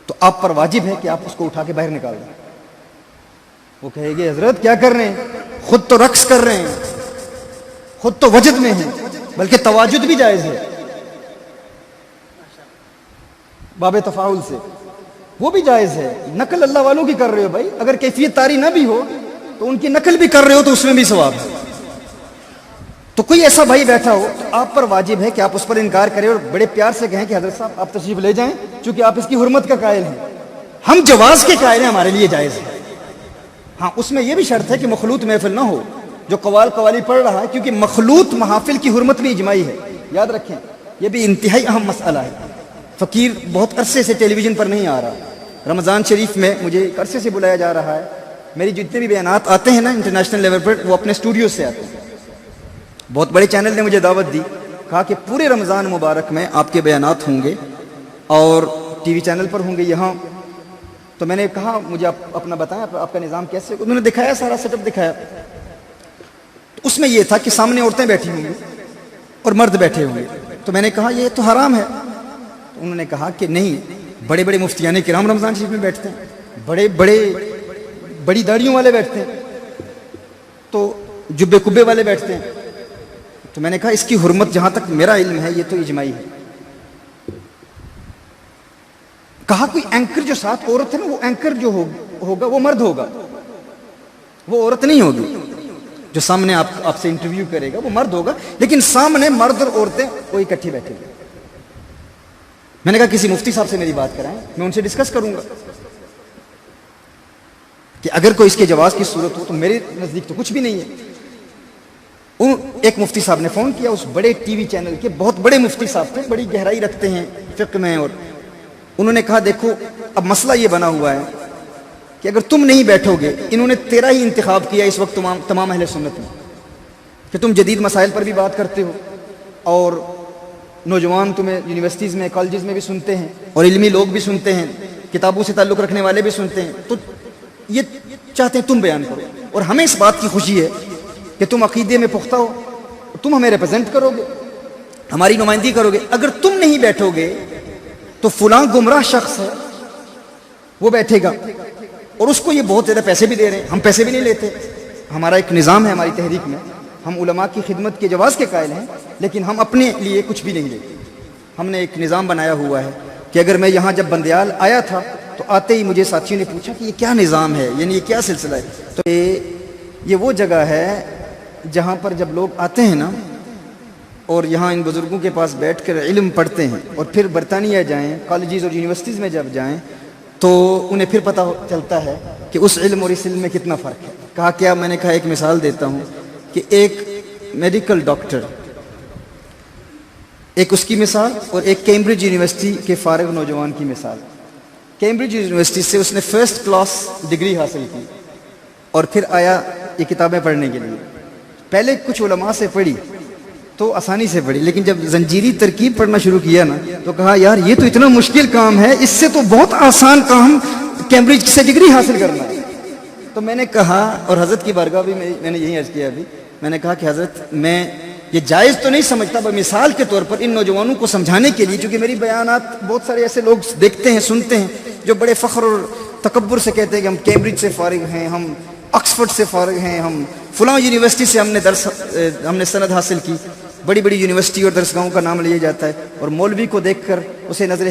Speaker 1: تو آپ پر واجب ہے کہ آپ اس کو اٹھا کے باہر نکال دیں. وہ کہے گے حضرت کیا کر رہے ہیں؟ خود تو رقص کر رہے ہیں، خود تو وجد میں ہیں، بلکہ تواجد بھی جائز ہے باب تفاعل سے، وہ بھی جائز ہے. نقل اللہ والوں کی کر رہے ہو بھائی، اگر کیفیت طاری نہ بھی ہو تو ان کی نقل بھی کر رہے ہو تو اس میں بھی ثواب ہے. تو کوئی ایسا بھائی بیٹھا ہو تو آپ پر واجب ہے کہ آپ اس پر انکار کریں اور بڑے پیار سے کہیں کہ حضرت صاحب آپ تشریف لے جائیں، چونکہ آپ اس کی حرمت کا قائل ہیں، ہم جواز کے قائل ہیں، ہمارے لیے جائز ہے. ہاں اس میں یہ بھی شرط ہے کہ مخلوط محفل نہ ہو جو قوالی پڑھ رہا ہے، کیونکہ مخلوط محافل کی حرمت بھی اجماعی ہے، یاد رکھیں یہ بھی انتہائی اہم مسئلہ ہے. فقیر بہت عرصے سے ٹیلی ویژن پر نہیں آ رہا، رمضان شریف میں مجھے ایک عرصے سے بلایا جا رہا ہے. میری جتنے بھی بیانات آتے ہیں نا انٹرنیشنل لیول پر، وہ اپنے اسٹوڈیو سے آتے ہیں. بہت بڑے چینل نے مجھے دعوت دی، کہا کہ پورے رمضان مبارک میں آپ کے بیانات ہوں گے اور ٹی وی چینل پر ہوں گے یہاں. تو میں نے کہا مجھے آپ اپنا بتائیں، آپ کا نظام کیسے؟ انہوں نے دکھایا، سارا سیٹ اپ دکھایا. اس میں یہ تھا کہ سامنے عورتیں بیٹھی ہوں گی اور مرد بیٹھے ہوں گے. تو میں نے کہا یہ تو حرام ہے. تو انہوں نے کہا کہ نہیں، بڑے بڑے مفتیان کرام رمضان شریف میں بیٹھتے ہیں، بڑی داڑھیوں والے بیٹھتے ہیں، تو جبے کبے والے بیٹھتے ہیں. تو میں نے کہا اس کی حرمت جہاں تک میرا علم ہے یہ تو اجماعی ہے. کہا کوئی اینکر جو ساتھ عورت ہے نا، وہ اینکر جو ہوگا وہ مرد ہوگا، وہ عورت نہیں ہوگی. جو سامنے آپ سے انٹرویو کرے گا وہ مرد ہوگا، لیکن سامنے مرد اور عورتیں وہ اکٹھی بیٹھے گی. میں نے کہا کسی مفتی صاحب سے میری بات کرائیں، میں ان سے ڈسکس کروں گا کہ اگر کوئی اس کے جواز کی صورت ہو تو میرے نزدیک تو کچھ بھی نہیں ہے. ایک مفتی صاحب نے فون کیا، اس بڑے ٹی وی چینل کے بہت بڑے مفتی صاحب تھے، بڑی گہرائی رکھتے ہیں فقہ میں، اور انہوں نے کہا دیکھو اب مسئلہ یہ بنا ہوا ہے کہ اگر تم نہیں بیٹھو گے، انہوں نے تیرا ہی انتخاب کیا اس وقت تمام اہل سنت میں کہ تم جدید مسائل پر بھی بات کرتے ہو اور نوجوان تمہیں یونیورسٹیز میں کالجز میں بھی سنتے ہیں اور علمی لوگ بھی سنتے ہیں، کتابوں سے تعلق رکھنے والے بھی سنتے ہیں. تو یہ چاہتے ہیں تم بیان کرو، اور ہمیں اس بات کی خوشی ہے کہ تم عقیدے میں پختہ ہو، تم ہمیں ریپرزینٹ کرو گے، ہماری نمائندگی کرو گے. اگر تم نہیں بیٹھو گے تو فلاں گمراہ شخص ہے وہ بیٹھے گا، اور اس کو یہ بہت زیادہ پیسے بھی دے رہے ہیں، ہم پیسے بھی نہیں لیتے. ہمارا ایک نظام ہے ہماری تحریک میں، ہم علماء کی خدمت کے جواز کے قائل ہیں، لیکن ہم اپنے لیے کچھ بھی نہیں لیتے. ہم نے ایک نظام بنایا ہوا ہے کہ اگر میں یہاں جب بندیال آیا تھا تو آتے ہی مجھے ساتھیوں نے پوچھا کہ یہ کیا نظام ہے، یعنی یہ کیا سلسلہ ہے. تو یہ وہ جگہ ہے جہاں پر جب لوگ آتے ہیں نا اور یہاں ان بزرگوں کے پاس بیٹھ کر علم پڑھتے ہیں اور پھر برطانیہ جائیں، کالجز اور یونیورسٹیز میں جب جائیں تو انہیں پھر پتہ چلتا ہے کہ اس علم اور اس علم میں کتنا فرق ہے۔ کہا کیا؟ میں نے کہا ایک مثال دیتا ہوں کہ ایک میڈیکل ڈاکٹر، ایک اس کی مثال، اور ایک کیمبرج یونیورسٹی کے فارغ نوجوان کی مثال۔ کیمبرج یونیورسٹی سے اس نے فرسٹ کلاس ڈگری حاصل کی اور پھر آیا یہ کتابیں پڑھنے کے لیے۔ پہلے کچھ علماء سے پڑھی تو آسانی سے پڑھی، لیکن جب زنجیری ترکیب پڑھنا شروع کیا نا تو کہا یار یہ تو اتنا مشکل کام ہے، اس سے تو بہت آسان کام کیمبرج سے ڈگری حاصل کرنا ہے۔ تو میں نے کہا، اور حضرت کی بارگاہ بھی میں نے یہی عرض کیا ابھی، میں نے کہا کہ حضرت میں یہ جائز تو نہیں سمجھتا، بس مثال کے طور پر ان نوجوانوں کو سمجھانے کے لیے، چونکہ میری بیانات بہت سارے ایسے لوگ دیکھتے ہیں، سنتے ہیں جو بڑے فخر اور تکبر سے کہتے ہیں کہ ہم کیمبرج سے فارغ ہیں، ہم آکسفورڈ سے فارغ ہیں، ہم فلاں یونیورسٹی سے ہم نے سند حاصل کی۔ بڑی بڑی یونیورسٹی اور درسگاہوں کا نام لیا جاتا ہے اور مولوی کو دیکھ کر اسے نظر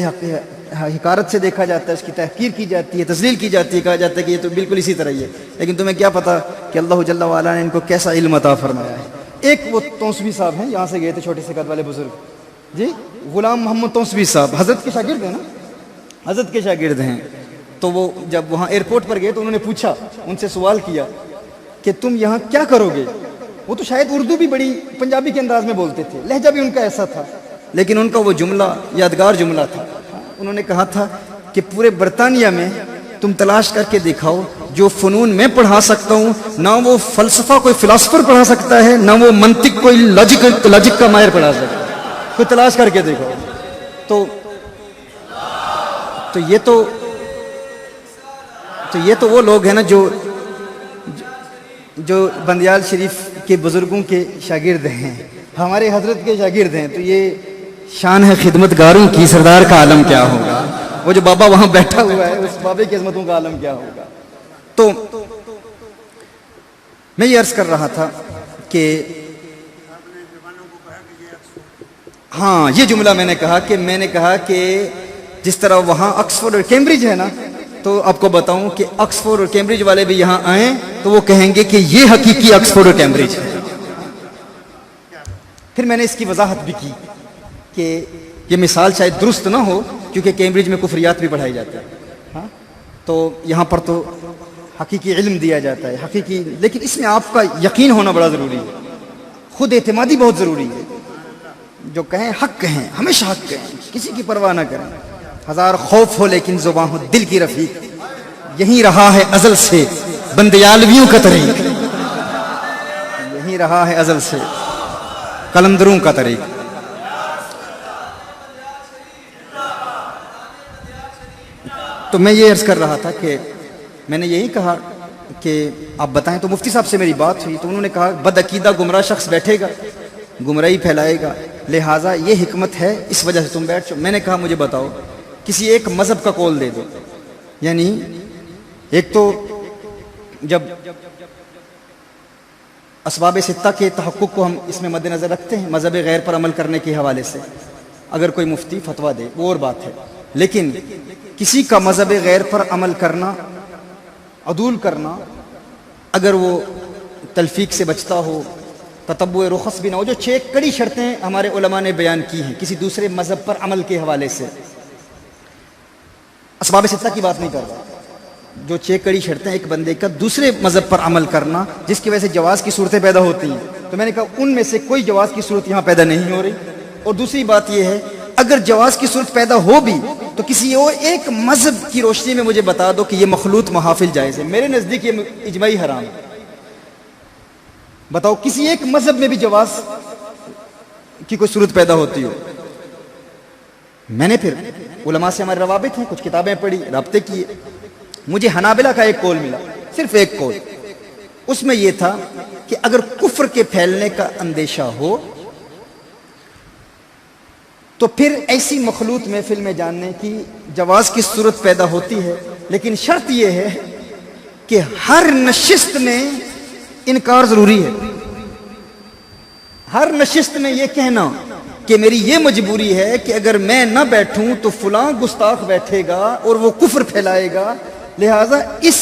Speaker 1: حقارت سے دیکھا جاتا ہے، اس کی تحقیر کی جاتی ہے، تذلیل کی جاتی ہے، کہا جاتا ہے کہ یہ تو بالکل اسی طرح ہی ہے۔ لیکن تمہیں کیا پتا کہ اللہ جل وعلا نے ان کو کیسا علم عطا فرمایا ہے۔ ایک وہ توسوی صاحب ہیں، یہاں سے گئے تھے، چھوٹے سے قد والے بزرگ، جی غلام محمد توسوی صاحب حضرت کے شاگرد ہیں نا، حضرت کے شاگرد ہیں۔ تو وہ جب وہاں ایئرپورٹ پر گئے تو انہوں نے پوچھا، ان سے سوال کیا کہ تم یہاں کیا کرو گے؟ وہ تو شاید اردو بھی بڑی پنجابی کے انداز میں بولتے تھے، لہجہ بھی ان کا ایسا تھا، لیکن ان کا وہ جملہ یادگار جملہ تھا۔ انہوں نے کہا تھا کہ پورے برطانیہ میں تم تلاش کر کے دکھاؤ جو فنون میں پڑھا سکتا ہوں، نہ وہ فلسفہ کوئی فلاسفر پڑھا سکتا ہے، نہ وہ منطق کوئی لاجک کا ماہر پڑھا سکتا ہے، کوئی تلاش کر کے دیکھو۔ تو یہ تو وہ لوگ ہیں نا جو بندیال شریف کے بزرگوں کے شاگرد ہیں، ہمارے حضرت کے شاگرد ہیں۔ تو یہ شان ہے خدمتگاروں کی، سردار کا عالم کیا ہوگا؟ وہ جو بابا وہاں بیٹھا ہوا ہے، اس بابے کی عظمتوں کا عالم کیا ہوگا؟ تو میں یہ عرض کر رہا تھا کہ ہاں، یہ جملہ میں نے کہا کہ جس طرح وہاں آکسفورڈ اور کیمبرج ہے نا، تو آپ کو بتاؤں کہ آکسفورڈ اور کیمبرج والے بھی یہاں آئیں تو وہ کہیں گے کہ یہ حقیقی آکسفورڈ اور کیمبرج ہے۔ پھر میں نے اس کی وضاحت بھی کی کہ یہ مثال شاید درست نہ ہو، کیونکہ کیمبرج میں کفریات بھی پڑھائی جاتے ہیں، ہاں، تو یہاں پر تو حقیقی علم دیا جاتا ہے، حقیقی، لیکن اس میں آپ کا یقین ہونا بڑا ضروری ہے، خود اعتمادی بہت ضروری ہے۔ جو کہیں حق کہیں، ہمیشہ حق کہیں، کسی کی پرواہ نہ کریں۔ ہزار خوف ہو لیکن زباں ہو دل کی رفیق، یہی رہا ہے ازل سے بندیالویوں کا طریق، یہی رہا ہے ازل سے قلندروں کا طریق۔ تو میں یہ عرض کر رہا تھا کہ میں نے یہی کہا کہ آپ بتائیں، تو مفتی صاحب سے میری بات ہوئی تو انہوں نے کہا بدعقیدہ گمراہ شخص بیٹھے گا، گمراہی پھیلائے گا، لہٰذا یہ حکمت ہے، اس وجہ سے تم بیٹھ جاؤ۔ میں نے کہا مجھے بتاؤ، کسی ایک مذہب کا قول دے دو، یعنی ایک تو جب اسباب ستہ کے تحقق کو ہم اس میں مد نظر رکھتے ہیں، مذہب غیر پر عمل کرنے کے حوالے سے اگر کوئی مفتی فتویٰ دے وہ اور بات ہے، لیکن کسی کا مذہب غیر پر عمل کرنا، عدول کرنا، اگر وہ تلفیق سے بچتا ہو، تتبع رخص بھی نہ ہو، جو 6 کڑی شرطیں ہمارے علماء نے بیان کی ہیں کسی دوسرے مذہب پر عمل کے حوالے سے، اسباب ستہ کی بات نہیں کر رہا، جو 6 کڑی شرطیں ایک بندے کا دوسرے مذہب پر عمل کرنا جس کی وجہ سے جواز کی صورتیں پیدا ہوتی ہیں، تو میں نے کہا ان میں سے کوئی جواز کی صورت یہاں پیدا نہیں ہو رہی۔ اور دوسری بات یہ ہے، اگر جواز کی صورت پیدا ہو بھی تو کسی اور ایک مذہب کی روشنی میں مجھے بتا دو کہ یہ مخلوط محافل جائز ہے، میرے نزدیک یہ اجماعی حرام ہے۔ بتاؤ کسی ایک مذہب میں بھی جواز کی کوئی صورت پیدا ہوتی ہو۔ میں نے پھر علماء سے ہمارے روابط ہیں، کچھ کتابیں پڑھی، رابطے کیے، مجھے حنابلہ کا ایک قول ملا، صرف ایک قول، اس میں یہ تھا کہ اگر کفر کے پھیلنے کا اندیشہ ہو تو پھر ایسی مخلوط محفل میں جاننے کی جواز کی صورت پیدا ہوتی ہے، لیکن شرط یہ ہے کہ ہر نشست میں انکار ضروری ہے، ہر نشست میں یہ کہنا کہ میری یہ مجبوری ہے کہ اگر میں نہ بیٹھوں تو فلاں گستاخ بیٹھے گا اور وہ کفر پھیلائے گا، لہٰذا اس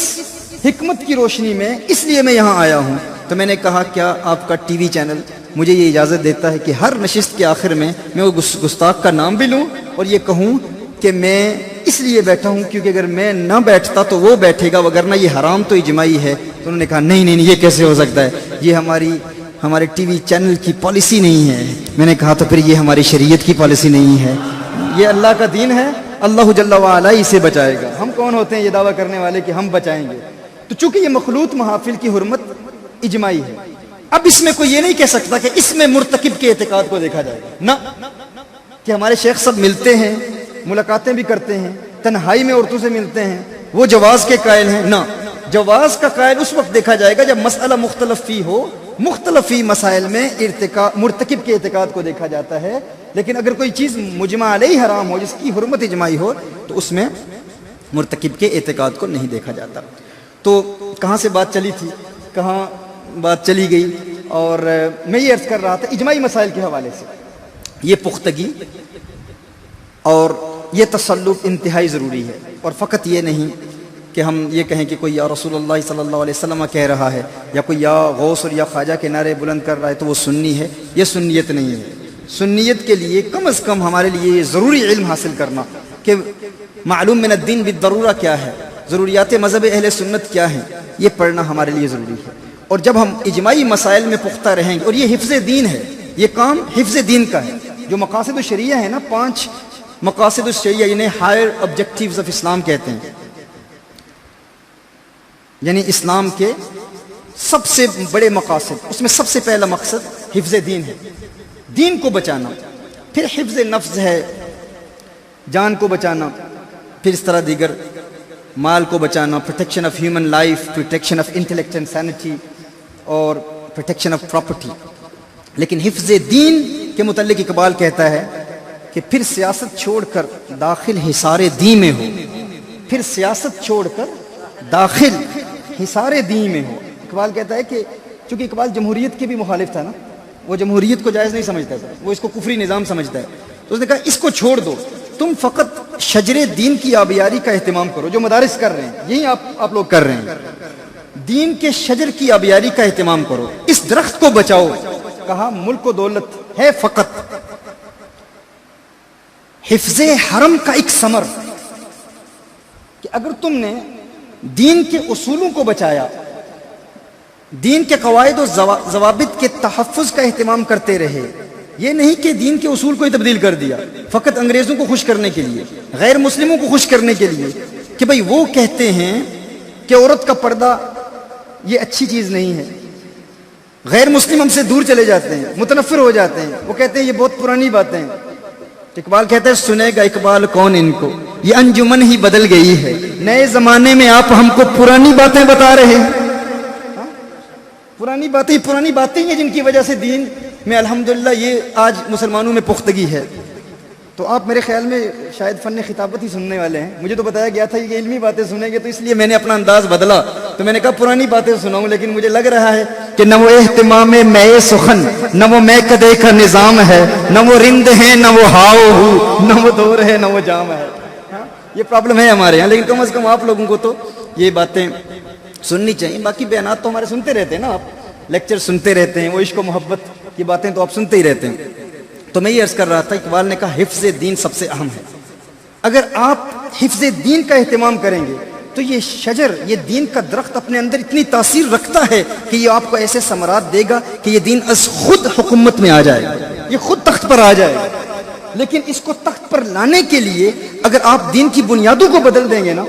Speaker 1: حکمت کی روشنی میں اس لیے میں یہاں آیا ہوں۔ تو میں نے کہا کیا آپ کا ٹی وی چینل مجھے یہ اجازت دیتا ہے کہ ہر نشست کے آخر میں وہ گستاخ کا نام بھی لوں اور یہ کہوں کہ میں اس لیے بیٹھا ہوں کیونکہ اگر میں نہ بیٹھتا تو وہ بیٹھے گا، وگرنہ یہ حرام تو اجماعی ہے۔ تو انہوں نے کہا نہیں نہیں یہ کیسے ہو سکتا ہے، یہ ہمارے ٹی وی چینل کی پالیسی نہیں ہے۔ میں نے کہا تو پھر یہ ہماری شریعت کی پالیسی نہیں ہے، یہ اللہ کا دین ہے، اللہ جل وعلا اسے بچائے گا۔ ہم کون ہوتے ہیں یہ دعویٰ کرنے والے کہ ہم بچائیں گے؟ تو چونکہ یہ مخلوط محافل کی حرمت اجماعی ہے، اب اس میں کوئی یہ نہیں کہہ سکتا کہ اس میں مرتکب کے اعتقاد کو دیکھا جائے گا، نہ کہ ہمارے شیخ سب ملتے ہیں، ملاقاتیں بھی کرتے ہیں، تنہائی میں عورتوں سے ملتے ہیں، وہ جواز کے قائل ہیں، نہ، جواز کا قائل اس وقت دیکھا جائے گا جب مسئلہ مختلف فی ہو، مختلفی مسائل میں مرتکب کے اعتقاد کو دیکھا جاتا ہے۔ لیکن اگر کوئی چیز مجمع علیہ حرام ہو، جس کی حرمت اجماعی ہو، تو اس میں مرتکب کے اعتقاد کو نہیں دیکھا جاتا۔ تو کہاں سے بات چلی تھی، کہاں بات چلی گئی، اور میں یہ عرض کر رہا تھا اجماعی مسائل کے حوالے سے یہ پختگی اور یہ تسلط انتہائی ضروری ہے، اور فقط یہ نہیں کہ ہم یہ کہیں کہ کوئی یا رسول اللہ صلی اللہ علیہ وسلم کہہ رہا ہے، یا کوئی یا غوث اور یا خواجہ کے نعرے بلند کر رہا ہے تو وہ سنی ہے، یہ سنیت نہیں ہے۔ سنیت کے لیے کم از کم ہمارے لیے یہ ضروری علم حاصل کرنا کہ معلوم من الدین بالضرورہ کیا ہے، ضروریات مذہب اہل سنت کیا ہیں، یہ پڑھنا ہمارے لیے ضروری ہے۔ اور جب ہم اجماعی مسائل میں پختہ رہیں گے، اور یہ حفظ دین ہے، یہ کام حفظ دین کا ہے۔ جو مقاصد الشریعہ ہے نا، 5 مقاصد الشریعہ، یعنی ہائر آبجیکٹیوز آف اسلام کہتے ہیں، یعنی اسلام کے سب سے بڑے مقاصد، اس میں سب سے پہلا مقصد حفظ دین ہے، دین کو بچانا، پھر حفظ نفس ہے، جان کو بچانا، پھر اس طرح دیگر مال کو بچانا، protection of human life, protection of intellect and centi, اور پروٹیکشن آف پراپرٹی۔ لیکن حفظ دین کے متعلق اقبال کہتا ہے کہ پھر سیاست چھوڑ کر داخل حصار دین میں ہو، پھر سیاست چھوڑ کر داخل حصار دین میں ہو۔ اقبال کہتا ہے کہ چونکہ اقبال جمہوریت کے بھی مخالف تھا نا، وہ جمہوریت کو جائز نہیں سمجھتا تھا، وہ اس کو کفری نظام سمجھتا ہے، تو اس نے کہا اس کو چھوڑ دو، تم فقط شجر دین کی آبیاری کا اہتمام کرو، جو مدارس کر رہے ہیں یہی آپ لوگ کر رہے ہیں، دین کے شجر کی آبیاری کا اہتمام کرو، اس درخت کو بچاؤ۔ کہا ملک و دولت ہے فقط حفظ حرم کا ایک ثمر، کہ اگر تم نے دین کے اصولوں کو بچایا، دین کے قواعد و ضوابط کے تحفظ کا اہتمام کرتے رہے، یہ نہیں کہ دین کے اصول کو ہی تبدیل کر دیا فقط انگریزوں کو خوش کرنے کے لیے، غیر مسلموں کو خوش کرنے کے لیے، کہ بھئی وہ کہتے ہیں کہ عورت کا پردہ یہ اچھی چیز نہیں ہے، غیر مسلم ہم سے دور چلے جاتے ہیں، متنفر ہو جاتے ہیں، وہ کہتے ہیں یہ بہت پرانی باتیں ہیں۔ اقبال کہتا ہے سنے گا اقبال کون ان کو، یہ انجمن ہی بدل گئی ہے، نئے زمانے میں آپ ہم کو پرانی باتیں بتا رہے ہیں۔ پرانی باتیں ہیں جن کی وجہ سے دین میں الحمدللہ یہ آج مسلمانوں میں پختگی ہے۔ تو آپ میرے خیال میں شاید فن خطابت ہی سننے والے ہیں، مجھے تو بتایا گیا تھا کہ علمی باتیں سنیں گے، تو اس لیے میں نے اپنا انداز بدلا، تو میں نے کہا پرانی باتیں سناؤں، لیکن مجھے لگ رہا ہے کہ نہ وہ اہتمام میں سخن، نہ وہ میں کدے کا نظام ہے، نہ وہ رند ہے، نہ وہ ہاؤ ہو، نہ وہ دور ہے، نہ وہ جام ہے۔ یہ پرابلم ہے ہمارے یہاں، لیکن کم از کم آپ لوگوں کو تو یہ باتیں سننی چاہیے۔ باقی بیانات تو ہمارے سنتے رہتے ہیں نا، آپ لیکچر سنتے رہتے ہیں، وہ عشق و محبت کی باتیں تو آپ سنتے ہی رہتے ہیں۔ تو میں یہ عرض کر رہا تھا، اقبال نے کہا حفظ دین سب سے اہم ہے۔ اگر آپ حفظ دین کا اہتمام کریں گے تو یہ شجر، یہ دین کا درخت اپنے اندر اتنی تاثیر رکھتا ہے کہ یہ آپ کو ایسے ثمرات دے گا کہ یہ دین از خود حکومت میں آ جائے گا، یہ خود تخت پر آ جائے گا۔ لیکن اس کو تخت پر لانے کے لیے اگر آپ دین کی بنیادوں کو بدل دیں گے نا،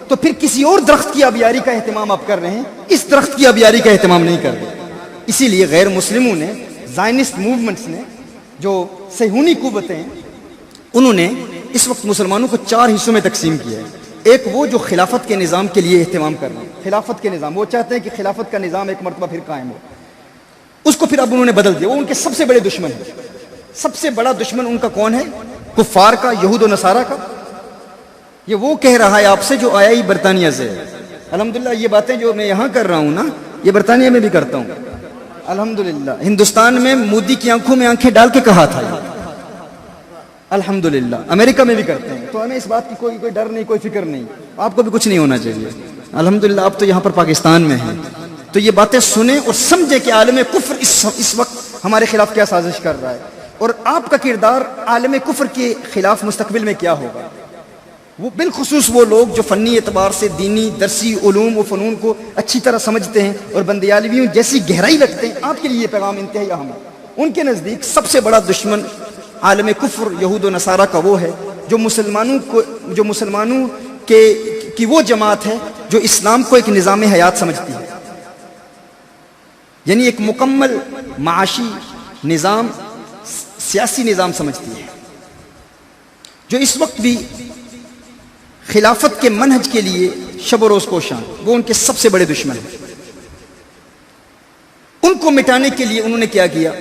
Speaker 1: تو پھر کسی اور درخت کی آبیاری کا اہتمام آپ کر رہے ہیں، اس درخت کی آبیاری کا اہتمام نہیں کر رہے۔ اسی لیے غیر مسلموں نے، زائنسٹ موومنٹس نے، جو صہیونی قوتیں ہیں، انہوں نے اس وقت مسلمانوں کو 4 حصوں میں تقسیم کیا ہے۔ ایک وہ جو خلافت کے نظام کے لیے اہتمام کر رہے ہیں، خلافت کے نظام، وہ چاہتے ہیں کہ خلافت کا نظام ایک مرتبہ پھر قائم ہو، اس کو پھر اب انہوں نے بدل دیا، وہ ان کے سب سے بڑے دشمن ہیں۔ سب سے بڑا دشمن ان کا کون ہے؟ کفار کا، یہود و نصارہ کا۔ یہ وہ کہہ رہا ہے آپ سے جو آیا ہی برطانیہ سے ہے۔ الحمدللہ یہ باتیں جو میں یہاں کر رہا ہوں نا، یہ برطانیہ میں بھی کرتا ہوں الحمدللہ۔ ہندوستان میں مودی کی آنکھوں میں آنکھیں ڈال کے کہا تھا یہ، الحمدللہ۔ امریکہ میں بھی کرتے ہیں، تو ہمیں اس بات کی کوئی ڈر نہیں، کوئی فکر نہیں، آپ کو بھی کچھ نہیں ہونا چاہیے الحمدللہ۔ آپ تو یہاں پر پاکستان میں ہیں، تو یہ باتیں سنیں اور سمجھیں کہ عالم کفر اس وقت ہمارے خلاف کیا سازش کر رہا ہے، اور آپ کا کردار عالم کفر کے خلاف مستقبل میں کیا ہوگا۔ وہ بالخصوص وہ لوگ جو فنی اعتبار سے دینی درسی علوم و فنون کو اچھی طرح سمجھتے ہیں اور بندیالویوں جیسی گہرائی رکھتے ہیں، آپ کے لیے یہ پیغام انتہائی اہم ہے۔ ان کے نزدیک سب سے بڑا دشمن عالم کفر یہود و نصارہ کا وہ ہے جو مسلمانوں کی وہ جماعت ہے جو اسلام کو ایک نظام حیات سمجھتی ہے، یعنی ایک مکمل معاشی نظام، سیاسی نظام سمجھتی ہے، جو اس وقت بھی خلافت کے منہج کے لیے شب و روز کوشاں، وہ ان کے سب سے بڑے دشمن ہیں۔ ان کو مٹانے کے لیے انہوں نے کیا کیا؟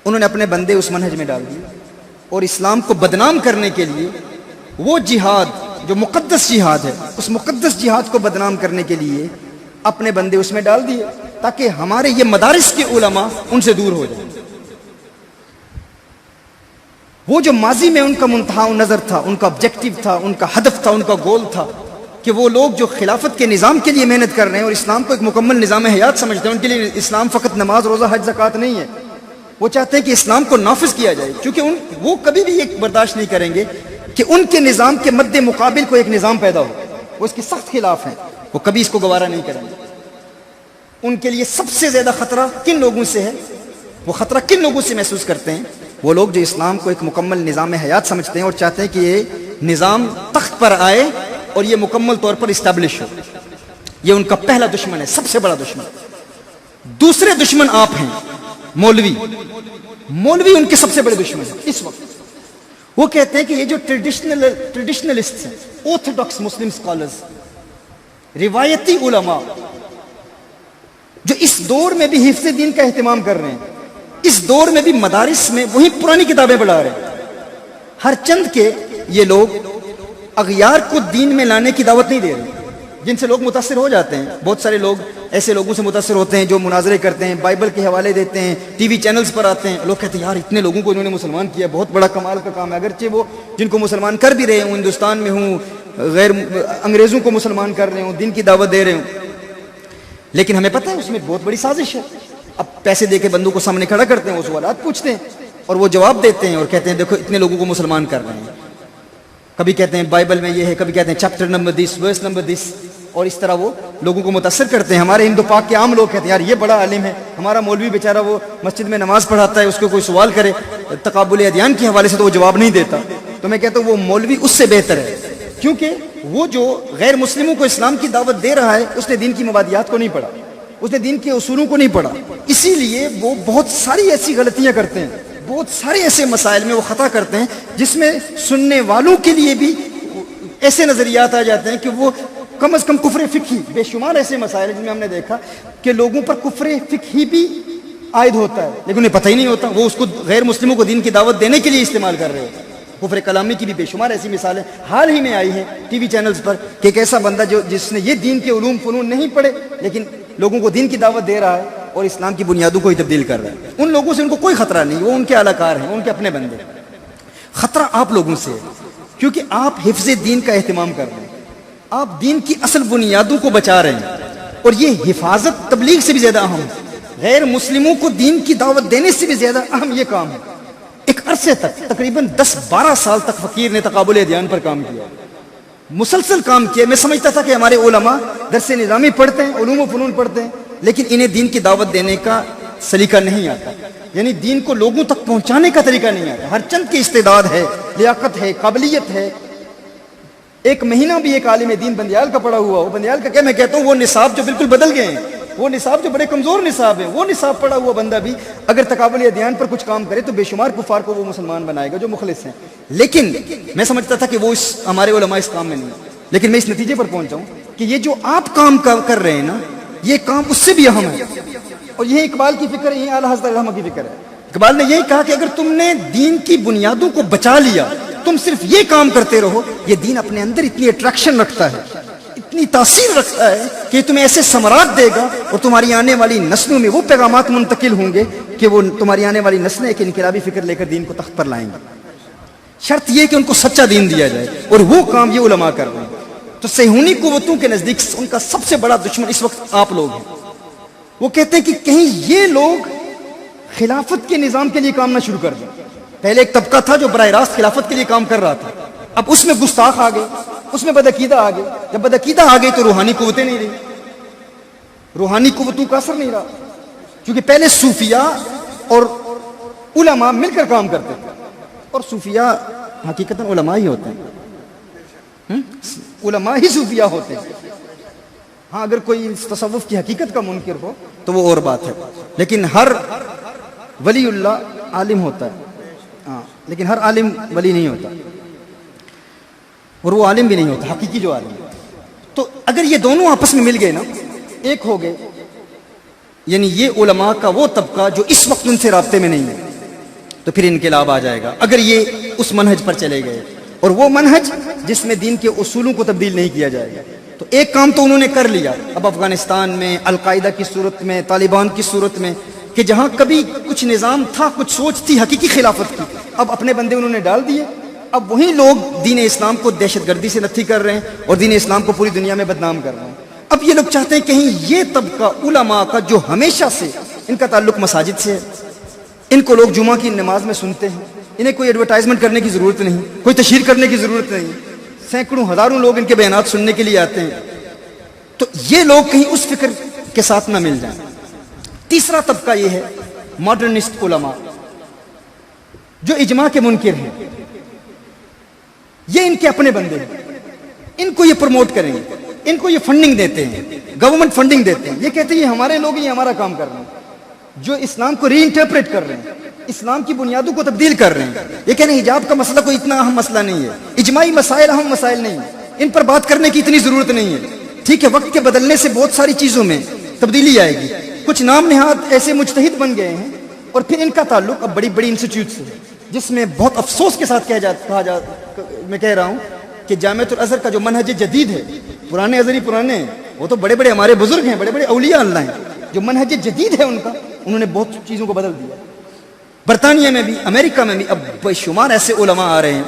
Speaker 1: انہوں نے اپنے بندے اس منہج میں ڈال دیے، اور اسلام کو بدنام کرنے کے لیے وہ جہاد جو مقدس جہاد ہے، اس مقدس جہاد کو بدنام کرنے کے لیے اپنے بندے اس میں ڈال دیے تاکہ ہمارے یہ مدارس کے علماء ان سے دور ہو جائیں۔ وہ جو ماضی میں ان کا منتہا نظر تھا، ان کا آبجیکٹو تھا، ان کا ہدف تھا، ان کا گول تھا کہ وہ لوگ جو خلافت کے نظام کے لیے محنت کر رہے ہیں اور اسلام کو ایک مکمل نظام حیات سمجھتے ہیں، ان کے لیے اسلام فقط نماز روزہ حج زکوٰۃ نہیں ہے، وہ چاہتے ہیں کہ اسلام کو نافذ کیا جائے، کیونکہ وہ کبھی بھی یہ برداشت نہیں کریں گے کہ ان کے نظام کے مد مقابل کوئی ایک نظام پیدا ہو، وہ اس کے سخت خلاف ہیں، وہ کبھی اس کو گوارا نہیں کریں گے۔ ان کے لیے سب سے زیادہ خطرہ کن لوگوں سے ہے؟ وہ خطرہ کن لوگوں سے محسوس کرتے ہیں؟ وہ لوگ جو اسلام کو ایک مکمل نظام حیات سمجھتے ہیں اور چاہتے ہیں کہ یہ نظام تخت پر آئے اور یہ مکمل طور پر اسٹیبلش ہو۔ یہ ان کا پہلا دشمن ہے، سب سے بڑا دشمن۔ دوسرے دشمن آپ ہیں مولوی ان کے سب سے بڑے دشمن ہیں اس وقت۔ وہ کہتے ہیں کہ یہ جو ٹریڈیشنلسٹ ہیں، آرتھوڈاکس مسلم اسکالرز، روایتی علماء جو اس دور میں بھی حفظ دین کا اہتمام کر رہے ہیں، اس دور میں بھی مدارس میں وہی پرانی کتابیں پڑھا رہے ہیں، ہر چند کے یہ لوگ اغیار کو دین میں لانے کی دعوت نہیں دے رہے، جن سے لوگ متاثر ہو جاتے ہیں۔ بہت سارے لوگ ایسے لوگوں سے متاثر ہوتے ہیں جو مناظرے کرتے ہیں، بائبل کے حوالے دیتے ہیں، ٹی وی چینلز پر آتے ہیں، لوگ کہتے ہیں یار اتنے لوگوں کو انہوں نے مسلمان کیا، بہت بڑا کمال کا کام ہے، اگرچہ وہ جن کو مسلمان کر بھی رہے ہوں، ہندوستان میں ہوں، غیر انگریزوں کو مسلمان کر رہے ہوں، دین کی دعوت دے رہے ہوں، لیکن ہمیں پتہ ہے اس میں بہت بڑی سازش ہے۔ اب پیسے دے کے بندوں کو سامنے کھڑا کرتے ہیں، وہ سوالات پوچھتے ہیں اور وہ جواب دیتے ہیں اور کہتے ہیں دیکھو اتنے لوگوں کو مسلمان کر رہے ہیں، کبھی کہتے ہیں بائبل میں یہ ہے، کبھی کہتے ہیں چیپٹر نمبر دس، ورس نمبر دس، اور اس طرح وہ لوگوں کو متاثر کرتے ہیں۔ ہمارے ہندو پاک کے عام لوگ کہتے ہیں یار یہ بڑا عالم ہے، ہمارا مولوی بیچارہ وہ مسجد میں نماز پڑھاتا ہے، اس کو کوئی سوال کرے تقابل ادیان کے حوالے سے تو وہ جواب نہیں دیتا، تو میں کہتا ہوں وہ مولوی اس سے بہتر ہے، کیونکہ وہ جو غیر مسلموں کو اسلام کی دعوت دے رہا ہے اس نے دین کی مبادیات کو نہیں پڑھا، اس نے دین کے اصولوں کو نہیں پڑھا، اسی لیے وہ بہت ساری ایسی غلطیاں کرتے ہیں، بہت سارے ایسے مسائل میں وہ خطا کرتے ہیں جس میں سننے والوں کے لیے بھی ایسے نظریات آ جاتے ہیں کہ وہ کم از کم کفر فقہی، بے شمار ایسے مسائل ہیں جن میں ہم نے دیکھا کہ لوگوں پر کفر فقہی بھی عائد ہوتا ہے لیکن انہیں پتہ ہی نہیں ہوتا، وہ اس کو غیر مسلموں کو دین کی دعوت دینے کے لیے استعمال کر رہے ہوتے ہیں۔ کفر کلامی کی بھی بے شمار ایسی مثالیں حال ہی میں آئی ہیں ٹی وی چینلز پر کہ ایک ایسا بندہ جس نے یہ دین کے علوم فنون نہیں پڑھے لیکن لوگوں کو دین کی دعوت دے رہا ہے اور اسلام کی بنیادوں کو ہی تبدیل کر رہا ہے۔ ان لوگوں سے ان کو کوئی خطرہ نہیں، وہ ان کے اعلی کار ہیں، ان کے اپنے بندے۔ خطرہ آپ لوگوں سے ہے کیونکہ آپ حفظ دین کا اہتمام کر رہے ہیں، آپ دین کی اصل بنیادوں کو بچا رہے ہیں، اور یہ حفاظت تبلیغ سے بھی زیادہ اہم ہے، غیر مسلموں کو دین کی دعوت دینے سے بھی زیادہ اہم یہ کام ہے۔ ایک عرصے تک تقریباً 10-12 سال تک فقیر نے تقابل ادیان پر کام کیا، مسلسل کام کیا۔ میں سمجھتا تھا کہ ہمارے علماء درس نظامی پڑھتے ہیں، علوم و فنون پڑھتے ہیں، لیکن انہیں دین کی دعوت دینے کا سلیقہ نہیں آتا، یعنی دین کو لوگوں تک پہنچانے کا طریقہ نہیں آتا۔ ہر چند کی استعداد ہے، لیاقت ہے، قابلیت ہے۔ ایک مہینہ بھی ایک عالم دین بندیال کا پڑھا ہوا، وہ بندیال کا کیا، میں کہتا ہوں وہ نصاب جو بالکل بدل گئے ہیں، وہ نصاب جو بڑے کمزور نصاب ہیں، وہ نصاب پڑھا ہوا بندہ بھی اگر تقابل ادیان پر کچھ کام کرے تو بے شمار کفار کو وہ مسلمان بنائے گا جو مخلص ہیں۔ لیکن میں سمجھتا تھا کہ وہ ہمارے علماء اس کام میں نہیں، لیکن میں اس نتیجے پر پہنچا ہوں کہ یہ جو آپ کام کر رہے ہیں نا، یہ کام اس سے بھی اہم ہے، اور یہ اقبال کی فکر ہے، یہ اعلیٰ حضرت رحمہ کی فکر ہے۔ اقبال نے یہی کہا کہ اگر تم نے دین کی بنیادوں کو بچا لیا، تم صرف یہ کام کرتے رہو، یہ دین اپنے اندر اتنی اٹریکشن رکھتا ہے، اتنی تاثیر رکھتا ہے کہ تمہیں ایسے ثمرات دے گا اور تمہاری آنے والی نسلوں میں وہ پیغامات منتقل ہوں گے کہ وہ تمہاری آنے والی نسلیں ایک انقلابی فکر لے کر دین کو تخت پر لائیں گے۔ شرط یہ کہ ان کو سچا دین دیا جائے، اور وہ کام یہ علماء کر رہے ہیں۔ تو صہیونی قوتوں کے نزدیک ان کا سب سے بڑا دشمن اس وقت آپ لوگ ہیں، وہ کہتے ہیں کہ کہیں یہ لوگ خلافت کے نظام کے لیے کام نہ شروع کر دیں. پہلے ایک طبقہ تھا جو براہ راست خلافت کے لیے کام کر رہا تھا, اب اس میں گستاخ آ گئے, اس میں بدعقیدہ آ گئے. جب بدعقیدہ آ گئی تو روحانی قوتیں نہیں رہی, روحانی قوتوں کا اثر نہیں رہا, کیونکہ پہلے صوفیاء اور علماء مل کر کام کرتے تھے, اور صوفیاء حقیقتاً علماء ہی ہوتے ہیں, علماء ہی صوفیاء ہوتے ہیں. ہاں اگر کوئی تصوف کی حقیقت کا منکر ہو تو وہ اور بات ہے, لیکن ہر ولی اللہ عالم ہوتا ہے, ہاں لیکن ہر عالم ولی نہیں ہوتا, اور وہ عالم بھی نہیں ہوتا حقیقی جو عالم ہے. تو اگر یہ دونوں آپس میں مل گئے نا, ایک ہو گئے, یعنی یہ علماء کا وہ طبقہ جو اس وقت ان سے رابطے میں نہیں ہے, تو پھر انقلاب آ جائے گا. اگر یہ اس منہج پر چلے گئے, اور وہ منہج جس میں دین کے اصولوں کو تبدیل نہیں کیا جائے گا, تو ایک کام تو انہوں نے کر لیا. اب افغانستان میں القاعدہ کی صورت میں, طالبان کی صورت میں, کہ جہاں کبھی کچھ نظام تھا, کچھ سوچ تھی حقیقی خلافت کی, اب اپنے بندے انہوں نے ڈال دیے. اب وہی لوگ دین اسلام کو دہشت گردی سے نفی کر رہے ہیں اور دین اسلام کو پوری دنیا میں بدنام کر رہے ہیں. اب یہ لوگ چاہتے ہیں کہیں یہ طبقہ علماء کا جو ہمیشہ سے ان کا تعلق مساجد سے ہے, ان کو لوگ جمعہ کی نماز میں سنتے ہیں, انہیں کوئی ایڈورٹائزمنٹ کرنے کی ضرورت نہیں, کوئی تشہیر کرنے کی ضرورت نہیں, سینکڑوں ہزاروں لوگ ان کے بیانات سننے کے لیے آتے ہیں, تو یہ لوگ کہیں اس فکر کے ساتھ نہ مل جائیں. تیسرا طبقہ یہ ہے ماڈرنسٹ علماء جو اجماع کے منکر ہیں. یہ ان کے اپنے بندے ہیں, ان کو یہ پروموٹ کریں گے, ان کو یہ فنڈنگ دیتے ہیں, گورنمنٹ فنڈنگ دیتے ہیں. یہ کہتے ہیں یہ ہمارے لوگ ہیں, یہ ہمارا کام کر رہے ہیں, جو اسلام کو ری انٹرپریٹ کر رہے ہیں, اسلام کی بنیادوں کو تبدیل کر رہے ہیں. یہ کہہ رہے ہیں حجاب کا مسئلہ کوئی اتنا اہم مسئلہ نہیں ہے, اجماعی مسائل اہم مسائل نہیں ہیں, ان پر بات کرنے کی اتنی ضرورت نہیں ہے. ٹھیک ہے, وقت کے بدلنے سے بہت ساری چیزوں میں تبدیلی آئے گی. کچھ نام نہاد ایسے مجتہد بن گئے ہیں, اور پھر ان کا تعلق اب بڑی بڑی انسٹیٹیوٹ سے, جس میں بہت افسوس کے ساتھ میں کہہ رہا ہوں کہ جامعۃ الازہر کا جو منہج جدید ہے, پرانے ازہری پرانے ہیں, وہ تو بڑے بڑے ہمارے بزرگ ہیں, بڑے بڑے اولیاء اللہ ہیں, جو منہج جدید ہے ان کا, انہوں نے بہت چیزوں کو بدل دیا. برطانیہ میں بھی, امریکہ میں بھی اب بے شمار ایسے علماء آ رہے ہیں,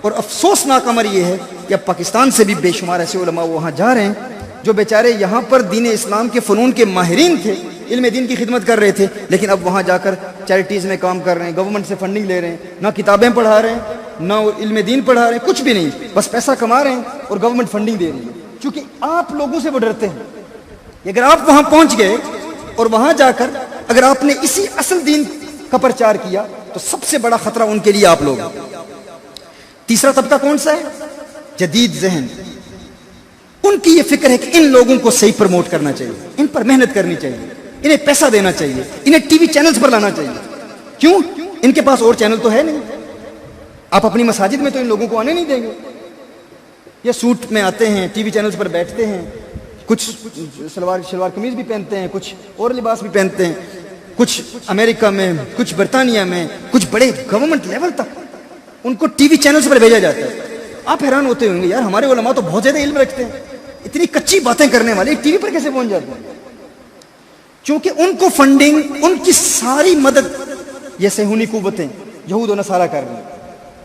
Speaker 1: اور افسوسناک امر یہ ہے کہ اب پاکستان سے بھی بے شمار ایسے علماء وہاں جا رہے ہیں جو بیچارے یہاں پر دین اسلام کے فنون کے ماہرین تھے, علم دین کی خدمت کر رہے تھے, لیکن اب وہاں جا کر چیریٹیز میں کام کر رہے ہیں, گورنمنٹ سے فنڈنگ لے رہے ہیں, نہ کتابیں پڑھا رہے ہیں, نہ علم دین پڑھا رہے ہیں, کچھ بھی نہیں, بس پیسہ کما رہے ہیں اور گورنمنٹ فنڈنگ دے رہی ہے. چونکہ آپ لوگوں سے وہ ڈرتے ہیں. اگر آپ وہاں پہنچ گئے اور وہاں جا کر اگر آپ نے اسی اصل دین کا پرچار کیا, تو سب سے بڑا خطرہ ان کے لیے آپ لوگ. تیسرا طبقہ کون سا ہے؟ جدید ذہن. ان کی یہ فکر ہے کہ ان لوگوں کو صحیح پروموٹ کرنا چاہیے, ان پر محنت کرنی چاہیے, انہیں پیسہ دینا چاہیے, انہیں ٹی وی چینلز پر لانا چاہیے. کیوں؟ ان کے پاس اور چینل تو ہے نہیں. آپ اپنی مساجد میں تو ان لوگوں کو آنے نہیں دیں گے. یہ سوٹ میں آتے ہیں, ٹی وی چینلز پر بیٹھتے ہیں, کچھ شلوار قمیض بھی پہنتے ہیں, کچھ اور لباس بھی پہنتے ہیں, کچھ امریکہ میں, کچھ برطانیہ میں, کچھ بڑے گورنمنٹ لیول تک ان کو ٹی وی چینلز پر بھیجا جاتا ہے. آپ حیران ہوتے ہوں گے, یار ہمارے علماء تو بہت زیادہ علم رکھتے ہیں, اتنی کچی باتیں کرنے والے ٹی وی پر کیسے پہنچ جاتے ہیں؟ کیونکہ ان کو فنڈنگ, ان کی ساری مدد یہ صہیونی قوتیں یہود و نصارہ کر رہی ہیں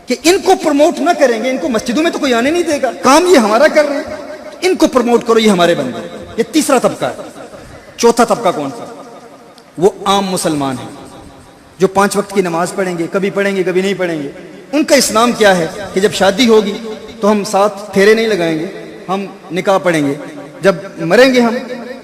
Speaker 1: کہ ان کو پروموٹ نہ کریں گے, ان کو مسجدوں میں تو کوئی آنے نہیں دے گا, کام یہ ہمارا کر رہے ہیں, ان کو پروموٹ کرو, یہ ہمارے بندے. یہ تیسرا طبقہ ہے. چوتھا طبقہ کون سا؟ وہ عام مسلمان ہیں جو 5 وقت کی نماز پڑھیں گے, کبھی پڑھیں گے کبھی نہیں پڑھیں گے. ان کا اسلام کیا ہے کہ جب شادی ہوگی تو ہم 7 پھیرے نہیں لگائیں گے, ہم نکاح پڑھیں گے. جب مریں گے ہم